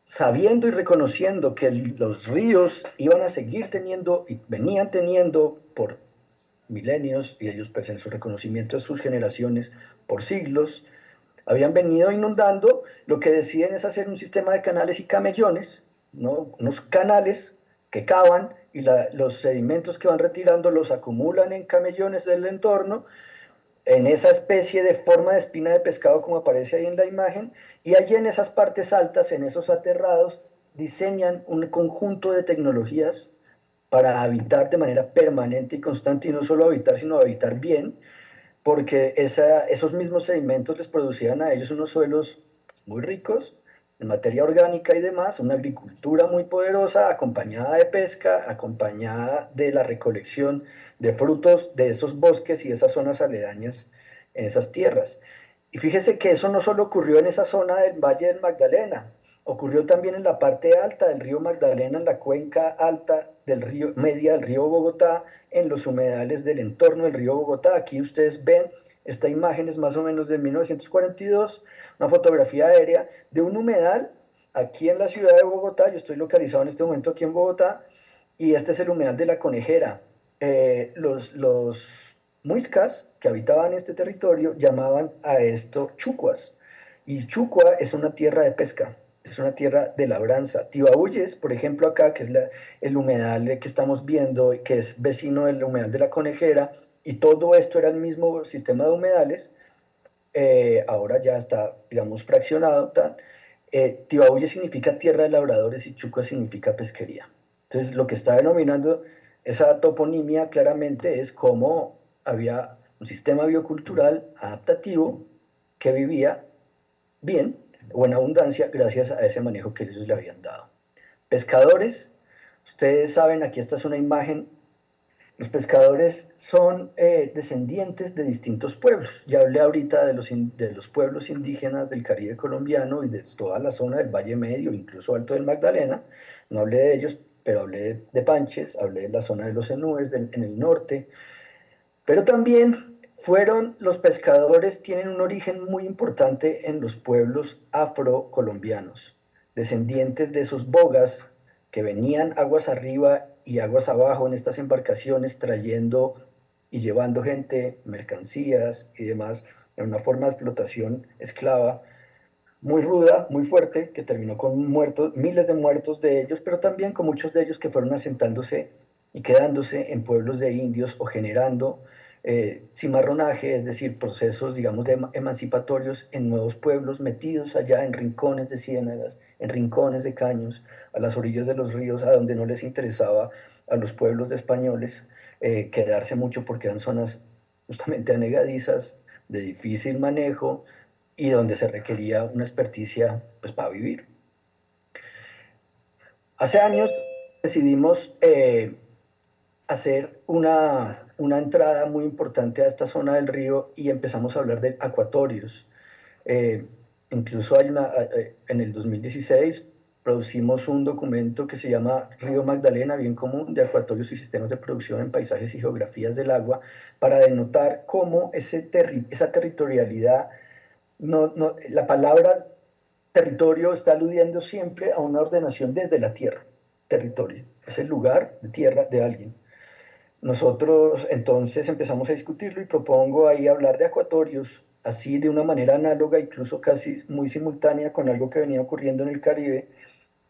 sabiendo y reconociendo que los ríos iban a seguir teniendo y venían teniendo por milenios, y ellos pues en su reconocimiento de sus generaciones por siglos, habían venido inundando, lo que deciden es hacer un sistema de canales y camellones, ¿no? Unos canales que cavan y los sedimentos que van retirando los acumulan en camellones del entorno, en esa especie de forma de espina de pescado como aparece ahí en la imagen, y allí en esas partes altas, en esos aterrados, diseñan un conjunto de tecnologías para habitar de manera permanente y constante, y no solo habitar, sino habitar bien, porque esos mismos sedimentos les producían a ellos unos suelos muy ricos en materia orgánica y demás, una agricultura muy poderosa, acompañada de pesca, acompañada de la recolección de frutos de esos bosques y esas zonas aledañas en esas tierras. Y fíjese que eso no solo ocurrió en esa zona del Valle del Magdalena, ocurrió también en la parte alta del río Magdalena, en la cuenca alta del río, media del río Bogotá, en los humedales del entorno del río Bogotá. Aquí ustedes ven, esta imagen es más o menos de 1942, una fotografía aérea de un humedal aquí en la ciudad de Bogotá. Yo estoy localizado en este momento aquí en Bogotá, y este es el humedal de la Conejera. Los muiscas que habitaban este territorio llamaban a esto chucuas, y Chucua es una tierra de pesca, es una tierra de labranza. Tibauyes, por ejemplo, acá, que es el humedal que estamos viendo, que es vecino del humedal de la Conejera, y todo esto era el mismo sistema de humedales, ahora ya está, digamos, fraccionado. Tibauyes significa tierra de labradores y Chucua significa pesquería. Entonces, lo que está denominando esa toponimia claramente es cómo había un sistema biocultural adaptativo que vivía bien o en abundancia gracias a ese manejo que ellos le habían dado. Pescadores, ustedes saben, aquí esta es una imagen. Los pescadores son descendientes de distintos pueblos. Ya hablé ahorita de los pueblos indígenas del Caribe colombiano y de toda la zona del Valle Medio, incluso Alto del Magdalena. No hablé de ellos, pero hablé de Panches, hablé de la zona de los Zenúes en el norte. Pero también los pescadores tienen un origen muy importante en los pueblos afrocolombianos, descendientes de esos bogas que venían aguas arriba y aguas abajo en estas embarcaciones trayendo y llevando gente, mercancías y demás, en una forma de explotación esclava muy ruda, muy fuerte, que terminó con muertos, miles de muertos de ellos, pero también con muchos de ellos que fueron asentándose y quedándose en pueblos de indios o generando cimarronaje, es decir, procesos, digamos, emancipatorios en nuevos pueblos, metidos allá en rincones de ciénagas, en rincones de caños, a las orillas de los ríos, a donde no les interesaba a los pueblos de españoles quedarse mucho, porque eran zonas justamente anegadizas, de difícil manejo, y donde se requería una experticia pues, para vivir. Hace años decidimos hacer una entrada muy importante a esta zona del río y empezamos a hablar de acuatorios. Incluso en el 2016 producimos un documento que se llama Río Magdalena, bien común, de acuatorios y sistemas de producción en paisajes y geografías del agua, para denotar cómo esa territorialidad No, no, la palabra territorio está aludiendo siempre a una ordenación desde la tierra. Territorio es el lugar de tierra de alguien. Nosotros entonces empezamos a discutirlo y propongo ahí hablar de acuatorios, así de una manera análoga, incluso casi muy simultánea con algo que venía ocurriendo en el Caribe,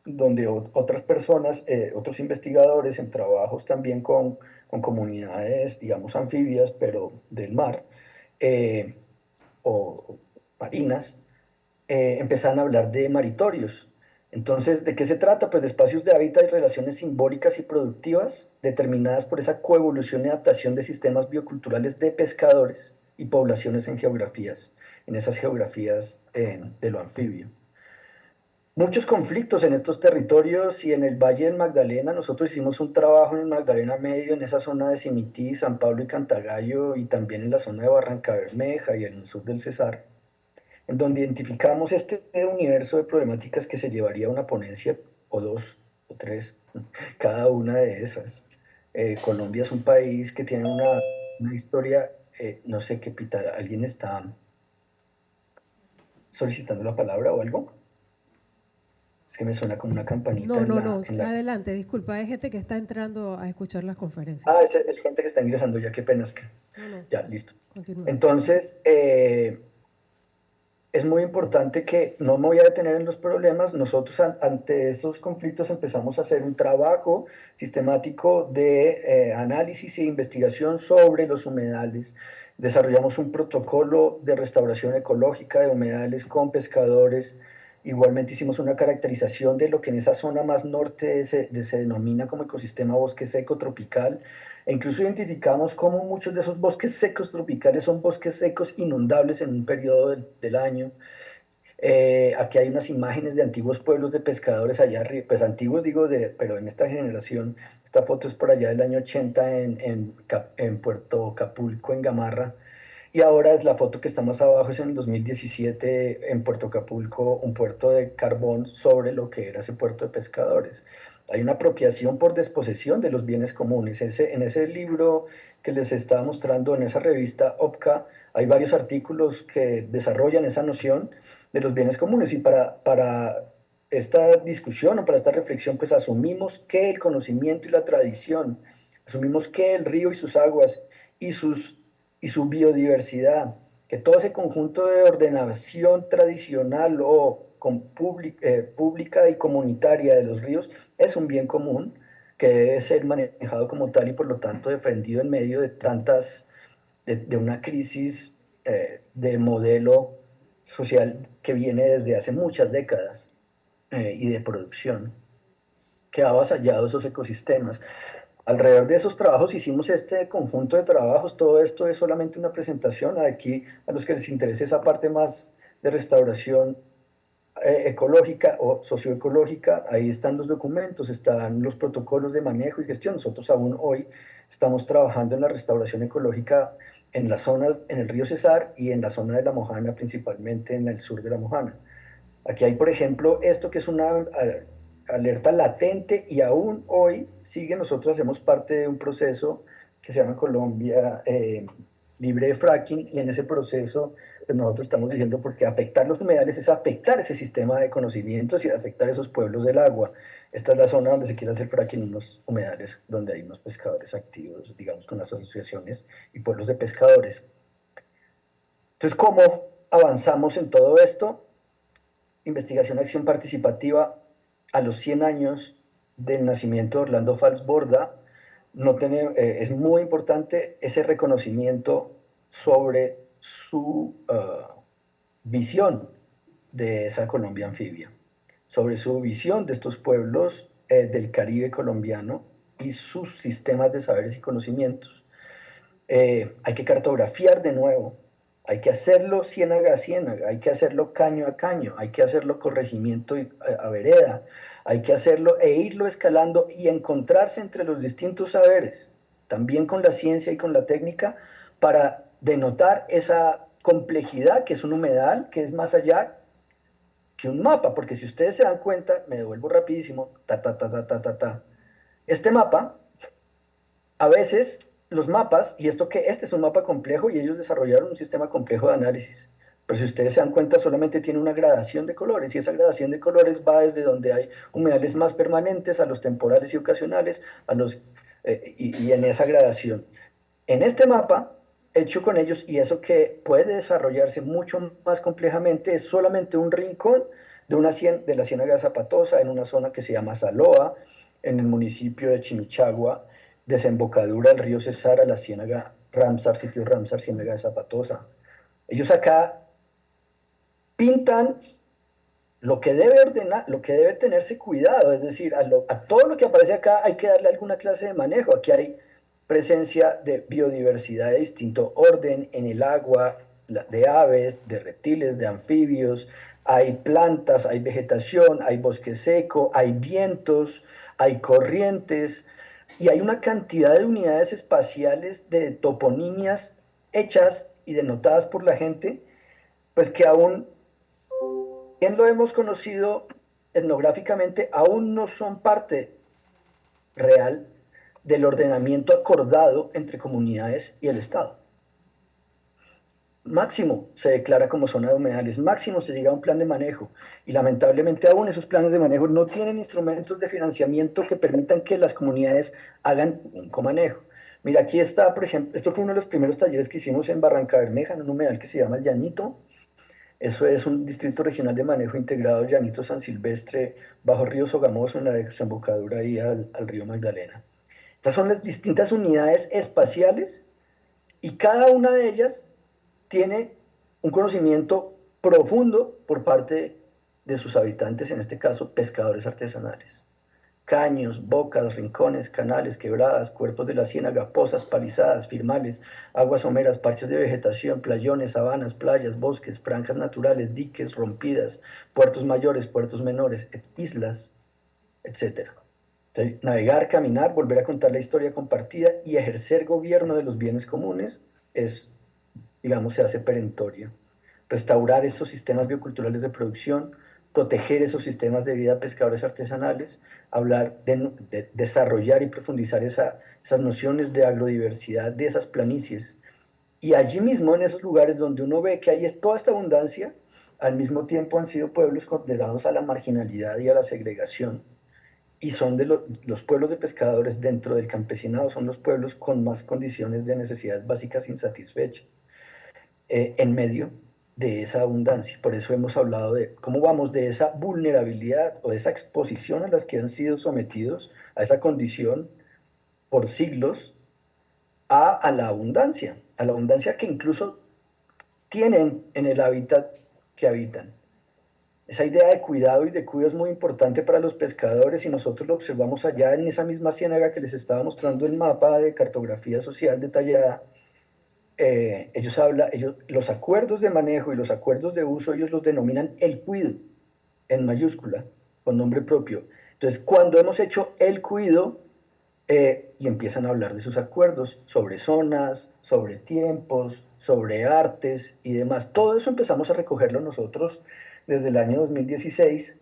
donde otras personas, otros investigadores en trabajos también con comunidades, digamos, anfibias, pero del mar, eh, o marinas, empezaron a hablar de maritorios. Entonces, ¿de qué se trata? Pues de espacios de hábitat y relaciones simbólicas y productivas determinadas por esa coevolución y adaptación de sistemas bioculturales de pescadores y poblaciones en esas geografías de lo anfibio. Muchos conflictos en estos territorios y en el Valle del Magdalena. Nosotros hicimos un trabajo en el Magdalena Medio, en esa zona de Simití, San Pablo y Cantagallo, y también en la zona de Barranca Bermeja y en el sur del Cesar, en donde identificamos este universo de problemáticas que se llevaría a una ponencia o dos o tres, cada una de esas. Colombia es un país que tiene una historia, no sé qué pita, ¿alguien está solicitando la palabra o algo? Es que me suena como una campanita No, en no, la... no, adelante, disculpa, hay gente que está entrando a escuchar las conferencias. Ah, es gente que está ingresando ya, qué pena, es que... No, no, Ya, listo. continúa. Entonces, es muy importante que no me voy a detener en los problemas. Nosotros ante estos conflictos empezamos a hacer un trabajo sistemático de análisis e investigación sobre los humedales. Desarrollamos un protocolo de restauración ecológica de humedales con pescadores. Igualmente hicimos una caracterización de lo que en esa zona más norte se denomina como ecosistema bosque seco tropical. E incluso identificamos cómo muchos de esos bosques secos tropicales son bosques secos inundables en un periodo del año. Aquí hay unas imágenes de antiguos pueblos de pescadores allá arriba, pues antiguos digo, pero en esta generación. Esta foto es por allá del año 80 en Puerto Capulco, en Gamarra. Y ahora es la foto que está más abajo, es en el 2017 en Puerto Acapulco, un puerto de carbón sobre lo que era ese puerto de pescadores. Hay una apropiación por desposesión de los bienes comunes. En ese libro que les estaba mostrando, en esa revista OPCA, hay varios artículos que desarrollan esa noción de los bienes comunes. Y para esta discusión o para esta reflexión, pues asumimos que el conocimiento y la tradición, asumimos que el río y sus aguas y su biodiversidad, que todo ese conjunto de ordenación tradicional o pública y comunitaria de los ríos es un bien común que debe ser manejado como tal y por lo tanto defendido en medio de de una crisis de modelo social que viene desde hace muchas décadas y de producción que ha avasallado esos ecosistemas. Alrededor de esos trabajos hicimos este conjunto de trabajos. Todo esto es solamente una presentación. Aquí, a los que les interese esa parte más de restauración ecológica o socioecológica, ahí están los documentos, están los protocolos de manejo y gestión. Nosotros aún hoy estamos trabajando en la restauración ecológica en las zonas, en el río Cesar y en la zona de La Mojana, principalmente en el sur de La Mojana. Aquí hay, por ejemplo, esto que es una alerta latente y aún hoy sigue. Nosotros hacemos parte de un proceso que se llama Colombia Libre de Fracking, y en ese proceso pues nosotros estamos diciendo porque afectar los humedales es afectar ese sistema de conocimientos y afectar esos pueblos del agua. Esta es la zona donde se quiere hacer fracking, unos humedales donde hay unos pescadores activos, digamos, con las asociaciones y pueblos de pescadores. Entonces, ¿cómo avanzamos en todo esto? Investigación Acción Participativa a los 100 años del nacimiento de Orlando Fals Borda. Es muy importante ese reconocimiento sobre su visión de esa Colombia anfibia, sobre su visión de estos pueblos del Caribe colombiano y sus sistemas de saberes y conocimientos. Hay que cartografiar de nuevo, hay que hacerlo ciénaga a ciénaga, hay que hacerlo caño a caño, hay que hacerlo corregimiento a vereda, hay que hacerlo e irlo escalando y encontrarse entre los distintos saberes, también con la ciencia y con la técnica, para denotar esa complejidad que es un humedal, que es más allá que un mapa, porque si ustedes se dan cuenta, me devuelvo rapidísimo, este mapa a veces los mapas, y este es un mapa complejo y ellos desarrollaron un sistema complejo de análisis. Pero si ustedes se dan cuenta, solamente tiene una gradación de colores, y esa gradación de colores va desde donde hay humedales más permanentes a los temporales y ocasionales, y en esa gradación. En este mapa, hecho con ellos, y eso que puede desarrollarse mucho más complejamente, es solamente un rincón de la Ciénaga Zapatosa, en una zona que se llama Saloa, en el municipio de Chimichagua, desembocadura del río Cesar a la Ciénaga Ramsar, sitio Ramsar, Ciénaga de Zapatosa. Ellos acá pintan lo que debe ordenar, lo que debe tenerse cuidado, es decir, a todo lo que aparece acá hay que darle alguna clase de manejo. Aquí hay presencia de biodiversidad de distinto orden en el agua, de aves, de reptiles, de anfibios, hay plantas, hay vegetación, hay bosque seco, hay vientos, hay corrientes, y hay una cantidad de unidades espaciales de toponimias hechas y denotadas por la gente, pues que aún bien lo hemos conocido etnográficamente, aún no son parte real del ordenamiento acordado entre comunidades y el Estado. Máximo se declara como zona de humedales, máximo se llega a un plan de manejo, y lamentablemente aún esos planes de manejo no tienen instrumentos de financiamiento que permitan que las comunidades hagan un comanejo. Mira, aquí está, por ejemplo, esto fue uno de los primeros talleres que hicimos en Barranca Bermeja, en un humedal que se llama El Llanito. Eso es un distrito regional de manejo integrado Llanito San Silvestre, bajo Río Sogamoso, en la desembocadura ahí al río Magdalena. Estas son las distintas unidades espaciales, y cada una de ellas tiene un conocimiento profundo por parte de sus habitantes, en este caso pescadores artesanales. Caños, bocas, rincones, canales, quebradas, cuerpos de la ciénaga, pozas, palizadas, firmales, aguas someras, parches de vegetación, playones, sabanas, playas, bosques, franjas naturales, diques, rompidas, puertos mayores, puertos menores, islas, etc. Entonces, navegar, caminar, volver a contar la historia compartida y ejercer gobierno de los bienes comunes es, digamos, se hace perentorio. Restaurar estos sistemas bioculturales de producción, proteger esos sistemas de vida pescadores artesanales, hablar de desarrollar y profundizar esas nociones de agrodiversidad de esas planicies. Y allí mismo, en esos lugares donde uno ve que hay toda esta abundancia, al mismo tiempo han sido pueblos condenados a la marginalidad y a la segregación, y son los pueblos de pescadores dentro del campesinado, son los pueblos con más condiciones de necesidades básicas insatisfechas, en medio de esa abundancia. Por eso hemos hablado de cómo vamos de esa vulnerabilidad o de esa exposición a las que han sido sometidos, a esa condición por siglos, a la abundancia que incluso tienen en el hábitat que habitan. Esa idea de cuidado y de cuidado es muy importante para los pescadores, y nosotros lo observamos allá en esa misma ciénaga que les estaba mostrando el mapa de cartografía social detallada. Los acuerdos de manejo y los acuerdos de uso, ellos los denominan el cuido, en mayúscula, con nombre propio. Entonces, cuando hemos hecho el cuido, y empiezan a hablar de sus acuerdos sobre zonas, sobre tiempos, sobre artes y demás, todo eso empezamos a recogerlo nosotros desde el año 2016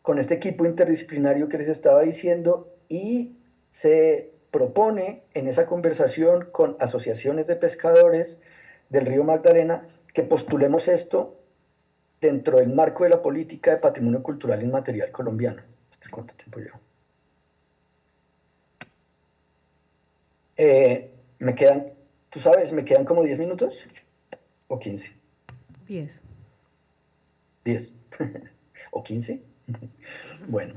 con este equipo interdisciplinario que les estaba diciendo, y se propone en esa conversación con asociaciones de pescadores del río Magdalena que postulemos esto dentro del marco de la política de patrimonio cultural inmaterial colombiano. ¿Cuánto tiempo llevo? Me quedan, tú sabes, me quedan como 10 minutos o 15. 10. 10 o 15. Bueno,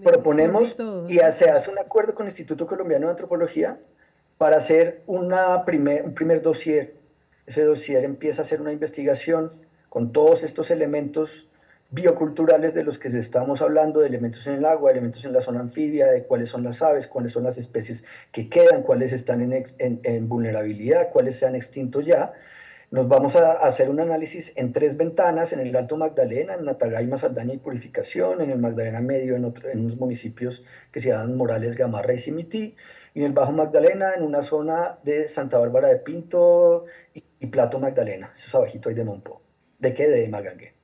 proponemos y se hace un acuerdo con el Instituto Colombiano de Antropología para hacer un primer dossier. Ese dossier empieza a hacer una investigación con todos estos elementos bioculturales de los que estamos hablando, de elementos en el agua, elementos en la zona anfibia, de cuáles son las aves, cuáles son las especies que quedan, cuáles están en vulnerabilidad, cuáles se han extinto ya. Nos vamos a hacer un análisis en 3 ventanas: en el Alto Magdalena, en Natagaima, Saldaña y Purificación; en el Magdalena Medio, en unos municipios que se llaman Morales, Gamarra y Simití; y en el Bajo Magdalena, en una zona de Santa Bárbara de Pinto y Plato Magdalena, eso es abajito ahí de Monpó. ¿De qué? De Magangue.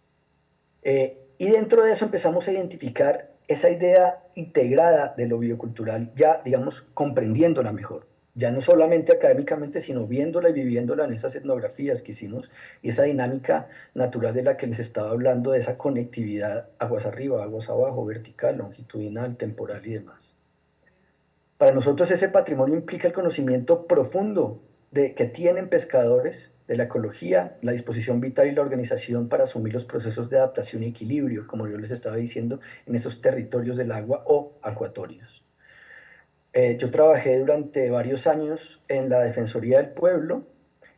Y dentro de eso empezamos a identificar esa idea integrada de lo biocultural, ya, digamos, comprendiéndola mejor. ya no solamente académicamente, sino viéndola y viviéndola en esas etnografías que hicimos y esa dinámica natural de la que les estaba hablando, de esa conectividad aguas arriba, aguas abajo, vertical, longitudinal, temporal y demás. Para nosotros ese patrimonio implica el conocimiento profundo que tienen pescadores de la ecología, la disposición vital y la organización para asumir los procesos de adaptación y equilibrio, como yo les estaba diciendo, en esos territorios del agua o acuatorios. Yo trabajé durante varios años en la Defensoría del Pueblo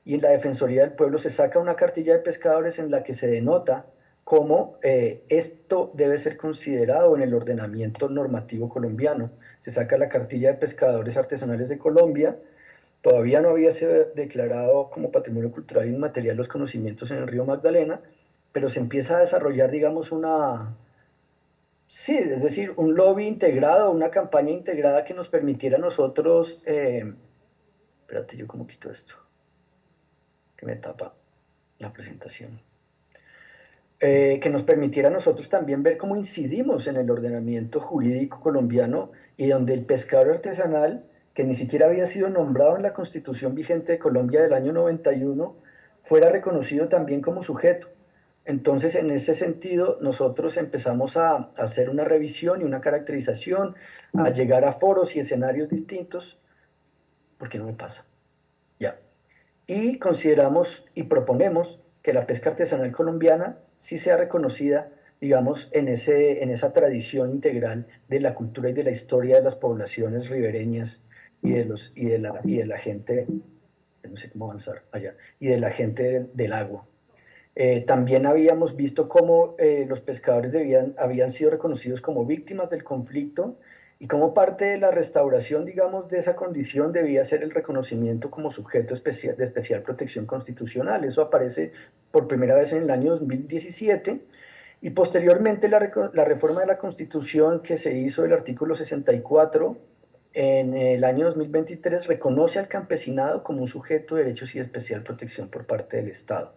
y en la Defensoría del Pueblo se saca una cartilla de pescadores en la que se denota cómo esto debe ser considerado en el ordenamiento normativo colombiano. Se saca la cartilla de pescadores artesanales de Colombia, todavía no había sido declarado como patrimonio cultural inmaterial los conocimientos en el río Magdalena, pero se empieza a desarrollar, digamos, sí, es decir, un lobby integrado, una campaña integrada que nos permitiera a nosotros, espérate, yo cómo quito esto, que me tapa la presentación, que nos permitiera a nosotros también ver cómo incidimos en el ordenamiento jurídico colombiano y donde el pescador artesanal, que ni siquiera había sido nombrado en la Constitución vigente de Colombia del año 91, fuera reconocido también como sujeto. Entonces, en ese sentido, nosotros empezamos a hacer una revisión y una caracterización, a llegar a foros y escenarios distintos. ¿Por qué no me pasa? Ya. Y consideramos y proponemos que la pesca artesanal colombiana sí sea reconocida, digamos, en esa tradición integral de la cultura y de la historia de las poblaciones ribereñas y de la gente, no sé cómo avanzar allá, y de la gente del agua. También habíamos visto cómo los pescadores habían sido reconocidos como víctimas del conflicto y como parte de la restauración, digamos, de esa condición debía ser el reconocimiento como sujeto especial, de especial protección constitucional. Eso aparece por primera vez en el año 2017 y posteriormente la reforma de la Constitución que se hizo del artículo 64 en el año 2023 reconoce al campesinado como un sujeto de derechos y de especial protección por parte del Estado.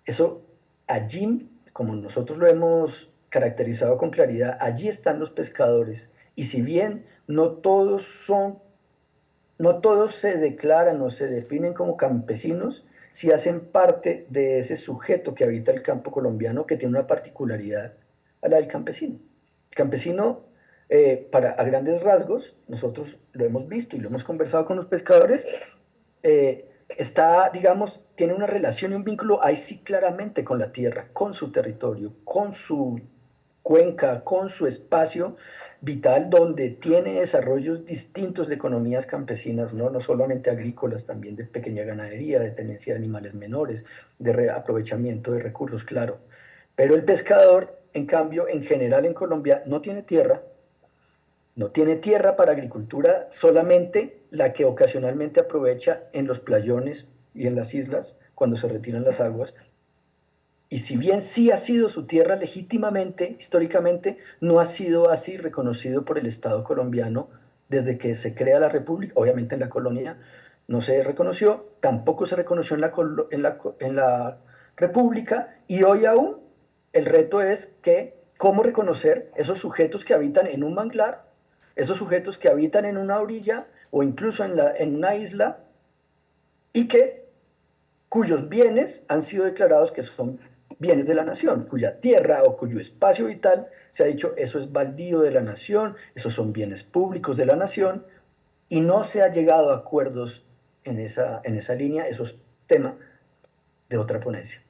Eso allí, como nosotros lo hemos caracterizado con claridad, allí están los pescadores. Y si bien no todos se declaran o se definen como campesinos, sí hacen parte de ese sujeto que habita el campo colombiano que tiene una particularidad a la del campesino. El campesino, a grandes rasgos, nosotros lo hemos visto y lo hemos conversado con los pescadores, digamos, tiene una relación y un vínculo ahí sí claramente con la tierra, con su territorio, con su cuenca, con su espacio vital donde tiene desarrollos distintos de economías campesinas, no solamente agrícolas, también de pequeña ganadería, de tenencia de animales menores, de aprovechamiento de recursos, claro. Pero el pescador, en cambio, en general en Colombia no tiene tierra, no tiene tierra para agricultura, solamente la que ocasionalmente aprovecha en los playones y en las islas cuando se retiran las aguas. Y si bien sí ha sido su tierra legítimamente, históricamente, no ha sido así reconocido por el Estado colombiano desde que se crea la República. Obviamente en la colonia no se reconoció, tampoco se reconoció en la República, y hoy aún el reto es cómo reconocer esos sujetos que habitan en un manglar, esos sujetos que habitan en una orilla o incluso en una isla y cuyos bienes han sido declarados que son bienes de la nación, cuya tierra o cuyo espacio vital se ha dicho eso es baldío de la nación, esos son bienes públicos de la nación, y no se ha llegado a acuerdos en esa línea. Eso es tema de otra ponencia.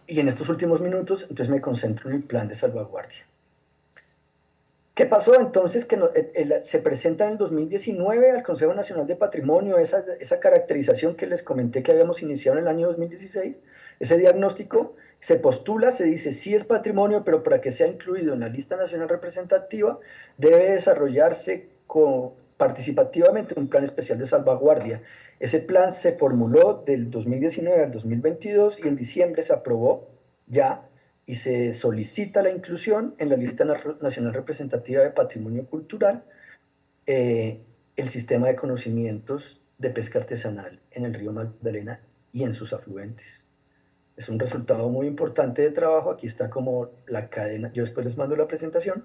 Y en estos últimos minutos, entonces me concentro en el plan de salvaguardia. ¿Qué pasó entonces? Que se presenta en el 2019 al Consejo Nacional de Patrimonio esa caracterización que les comenté que habíamos iniciado en el año 2016, ese diagnóstico, se postula, se dice sí es patrimonio, pero para que sea incluido en la lista nacional representativa debe desarrollarse participativamente un plan especial de salvaguardia. Ese plan se formuló del 2019 al 2022 y en diciembre se aprobó ya y se solicita la inclusión en la lista nacional representativa de patrimonio cultural, el sistema de conocimientos de pesca artesanal en el río Magdalena y en sus afluentes. Es un resultado muy importante de trabajo. Aquí está como la cadena, yo después les mando la presentación,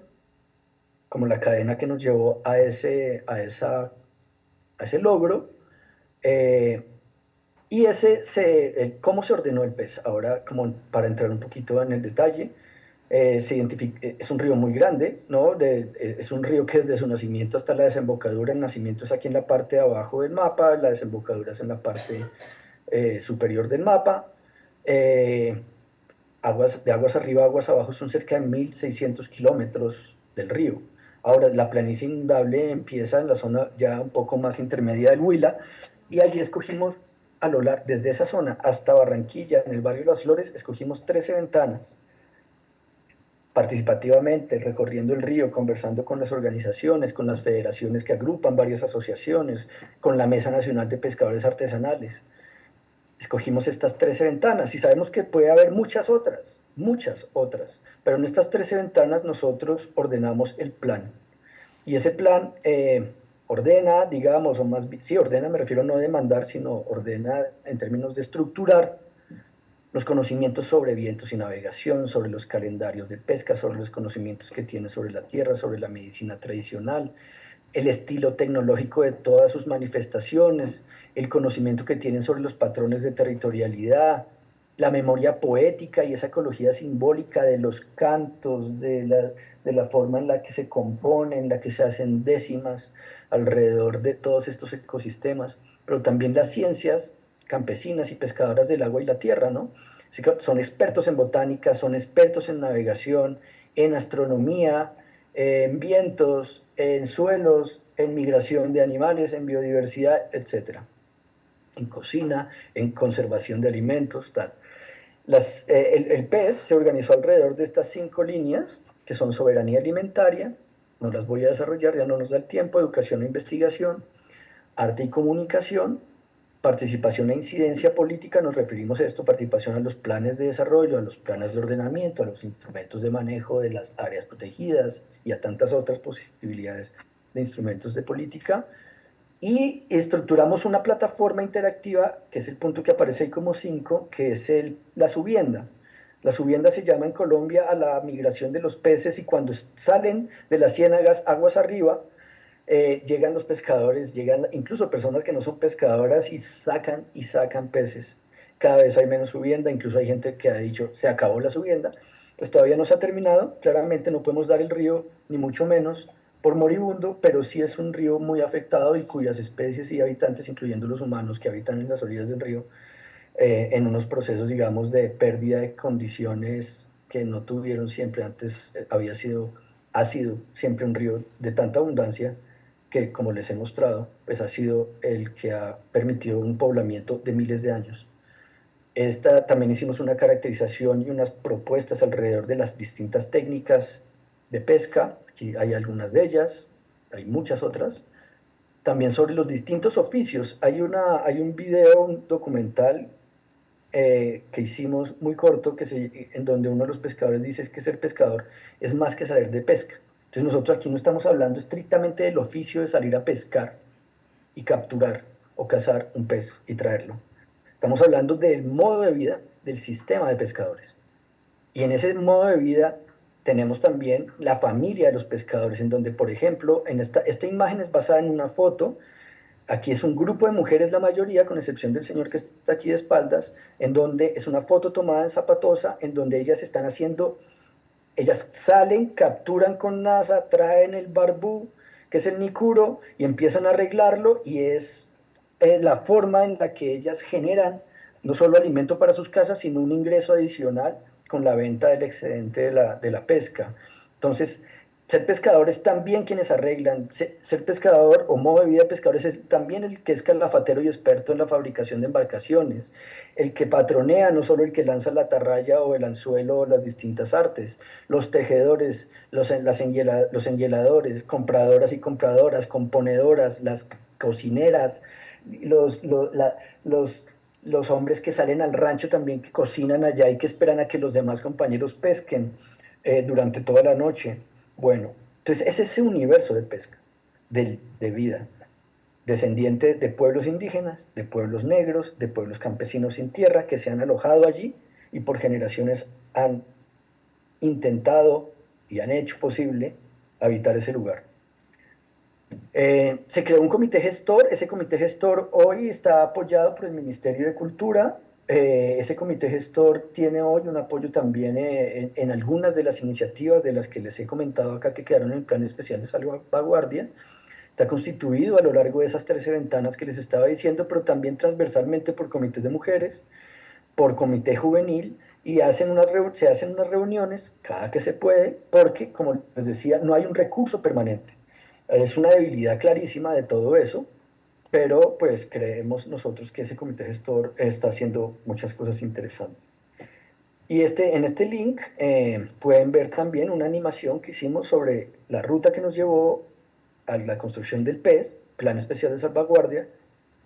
como la cadena que nos llevó a esa a ese logro. Y ¿cómo se ordenó el pez? Ahora, como para entrar un poquito en el detalle, es un río muy grande, ¿no? Es un río que desde su nacimiento hasta la desembocadura, el nacimiento es aquí en la parte de abajo del mapa, la desembocadura es en la parte superior del mapa. Eh, de aguas arriba, aguas abajo son cerca de 1.600 kilómetros del río. Ahora, la planicie inundable empieza en la zona ya un poco más intermedia del Huila, y allí escogimos, a lo largo, desde esa zona hasta Barranquilla, en el barrio Las Flores, escogimos 13 ventanas, participativamente, recorriendo el río, conversando con las organizaciones, con las federaciones que agrupan varias asociaciones, con la Mesa Nacional de Pescadores Artesanales. Escogimos estas 13 ventanas y sabemos que puede haber muchas otras, pero en estas 13 ventanas nosotros ordenamos el plan. Y ese plan ordena, digamos, o más, sí, ordena, me refiero no de mandar, sino ordena en términos de estructurar los conocimientos sobre vientos y navegación, sobre los calendarios de pesca, sobre los conocimientos que tiene sobre la tierra, sobre la medicina tradicional, el estilo tecnológico de todas sus manifestaciones, el conocimiento que tienen sobre los patrones de territorialidad, la memoria poética y esa ecología simbólica de los cantos, de la forma en la que se componen, en la que se hacen décimas alrededor de todos estos ecosistemas, pero también las ciencias campesinas y pescadoras del agua y la tierra, ¿no? Así que son expertos en botánica, son expertos en navegación, en astronomía, en vientos, en suelos, en migración de animales, en biodiversidad, etcétera, en cocina, en conservación de alimentos, tal. El PES se organizó alrededor de estas 5 líneas, que son soberanía alimentaria, no las voy a desarrollar, ya no nos da el tiempo, educación e investigación, arte y comunicación, participación e incidencia política, nos referimos a esto, participación a los planes de desarrollo, a los planes de ordenamiento, a los instrumentos de manejo de las áreas protegidas y a tantas otras posibilidades de instrumentos de política. Y estructuramos una plataforma interactiva, que es el punto que aparece ahí como 5, que es la subienda. La subienda se llama en Colombia a la migración de los peces, y cuando salen de las ciénagas aguas arriba, llegan los pescadores, llegan incluso personas que no son pescadoras y sacan peces. Cada vez hay menos subienda, incluso hay gente que ha dicho, se acabó la subienda. Pues todavía no se ha terminado, claramente no podemos dar el río, ni mucho menos, por moribundo, pero sí es un río muy afectado y cuyas especies y habitantes, incluyendo los humanos que habitan en las orillas del río, en unos procesos, digamos, de pérdida de condiciones que no tuvieron siempre antes, ha sido siempre un río de tanta abundancia que, como les he mostrado, pues ha sido el que ha permitido un poblamiento de miles de años. También hicimos una caracterización y unas propuestas alrededor de las distintas técnicas de pesca, aquí hay algunas de ellas, hay muchas otras. También sobre los distintos oficios, hay un video, un documental que hicimos muy corto, en donde uno de los pescadores dice es que ser pescador es más que saber de pesca. Entonces nosotros aquí no estamos hablando estrictamente del oficio de salir a pescar y capturar o cazar un pez y traerlo. Estamos hablando del modo de vida del sistema de pescadores. Y en ese modo de vida tenemos también la familia de los pescadores, en donde, por ejemplo, esta imagen es basada en una foto. Aquí es un grupo de mujeres, la mayoría, con excepción del señor que está aquí de espaldas, en donde es una foto tomada en Zapatosa, en donde ellas salen, capturan con nasa, traen el barbú, que es el nicuro, y empiezan a arreglarlo, y es la forma en la que ellas generan no solo alimento para sus casas, sino un ingreso adicional con la venta del excedente de la pesca. Entonces, ser pescador es también quienes arreglan. Ser pescador o modo de vida de pescadores es también el que es calafatero y experto en la fabricación de embarcaciones, el que patronea, no solo el que lanza la atarraya o el anzuelo o las distintas artes, los tejedores, los enhieladores, compradoras y compradoras, componedoras, las cocineras, los, lo- la- los hombres que salen al rancho también, que cocinan allá y que esperan a que los demás compañeros pesquen durante toda la noche. Bueno, entonces es ese universo de pesca, de vida, descendiente de pueblos indígenas, de pueblos negros, de pueblos campesinos sin tierra que se han alojado allí y por generaciones han intentado y han hecho posible habitar ese lugar. Se creó un comité gestor. Ese comité gestor hoy está apoyado por el Ministerio de Cultura. Ese comité gestor tiene hoy un apoyo también en algunas de las iniciativas de las que les he comentado acá que quedaron en el Plan Especial de Salvaguardia. Está constituido a lo largo de esas 13 ventanas que les estaba diciendo, pero también transversalmente por comités de mujeres, por comité juvenil, y se hacen unas reuniones cada que se puede, porque, como les decía, no hay un recurso permanente. Es una debilidad clarísima de todo eso, pero pues creemos nosotros que ese comité gestor está haciendo muchas cosas interesantes. Y en este link pueden ver también una animación que hicimos sobre la ruta que nos llevó a la construcción del PES, Plan Especial de Salvaguardia.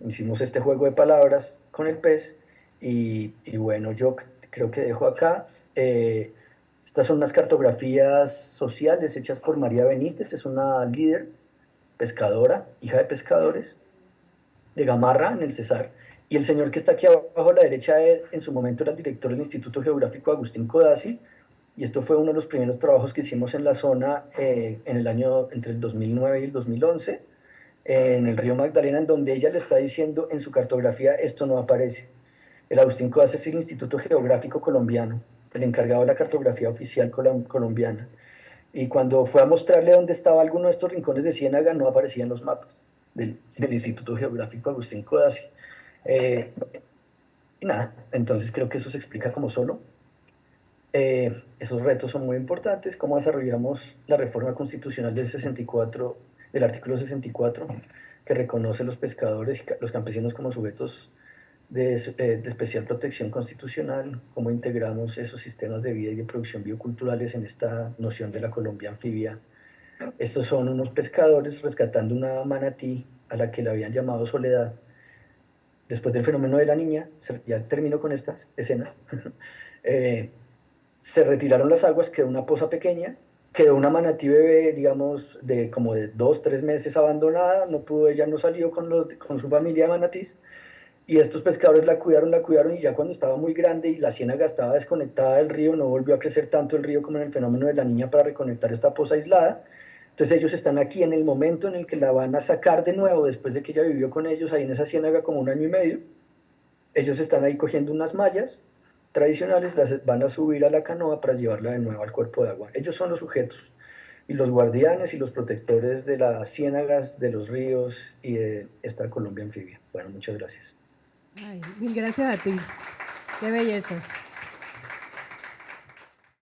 Hicimos este juego de palabras con el PES y bueno, yo creo que dejo acá. Estas son unas cartografías sociales hechas por María Benítez, es una líder pescadora, hija de pescadores, de Gamarra, en el Cesar. Y el señor que está aquí abajo a la derecha, en su momento era el director del Instituto Geográfico Agustín Codazzi, y esto fue uno de los primeros trabajos que hicimos en la zona en el año entre el 2009 y el 2011, en el río Magdalena, en donde ella le está diciendo en su cartografía, esto no aparece. El Agustín Codazzi es el Instituto Geográfico Colombiano, el encargado de la cartografía oficial colombiana. Y cuando fue a mostrarle dónde estaba alguno de estos rincones de Ciénaga, no aparecían los mapas del Instituto Geográfico Agustín Codazzi. Y nada, entonces creo que eso se explica como solo. Esos retos son muy importantes, cómo desarrollamos la reforma constitucional del 64, del artículo 64, que reconoce a los pescadores y los campesinos como sujetos de especial protección constitucional, cómo integramos esos sistemas de vida y de producción bioculturales en esta noción de la Colombia anfibia. Estos son unos pescadores rescatando una manatí a la que le habían llamado Soledad. Después del fenómeno de la niña, ya termino con esta escena, se retiraron las aguas, quedó una poza pequeña, quedó una manatí bebé, digamos, como de 2, 3 meses abandonada, ella no salió con su familia de manatís, y estos pescadores la cuidaron, y ya cuando estaba muy grande y la ciénaga estaba desconectada del río, no volvió a crecer tanto el río como en el fenómeno de la niña para reconectar esta poza aislada. Entonces ellos están aquí en el momento en el que la van a sacar de nuevo, después de que ella vivió con ellos ahí en esa ciénaga como 1 año y medio. Ellos están ahí cogiendo unas mallas tradicionales, las van a subir a la canoa para llevarla de nuevo al cuerpo de agua. Ellos son los sujetos y los guardianes y los protectores de las ciénagas, de los ríos y de esta Colombia anfibia. Bueno, muchas gracias. Ay, mil gracias a ti. Qué belleza.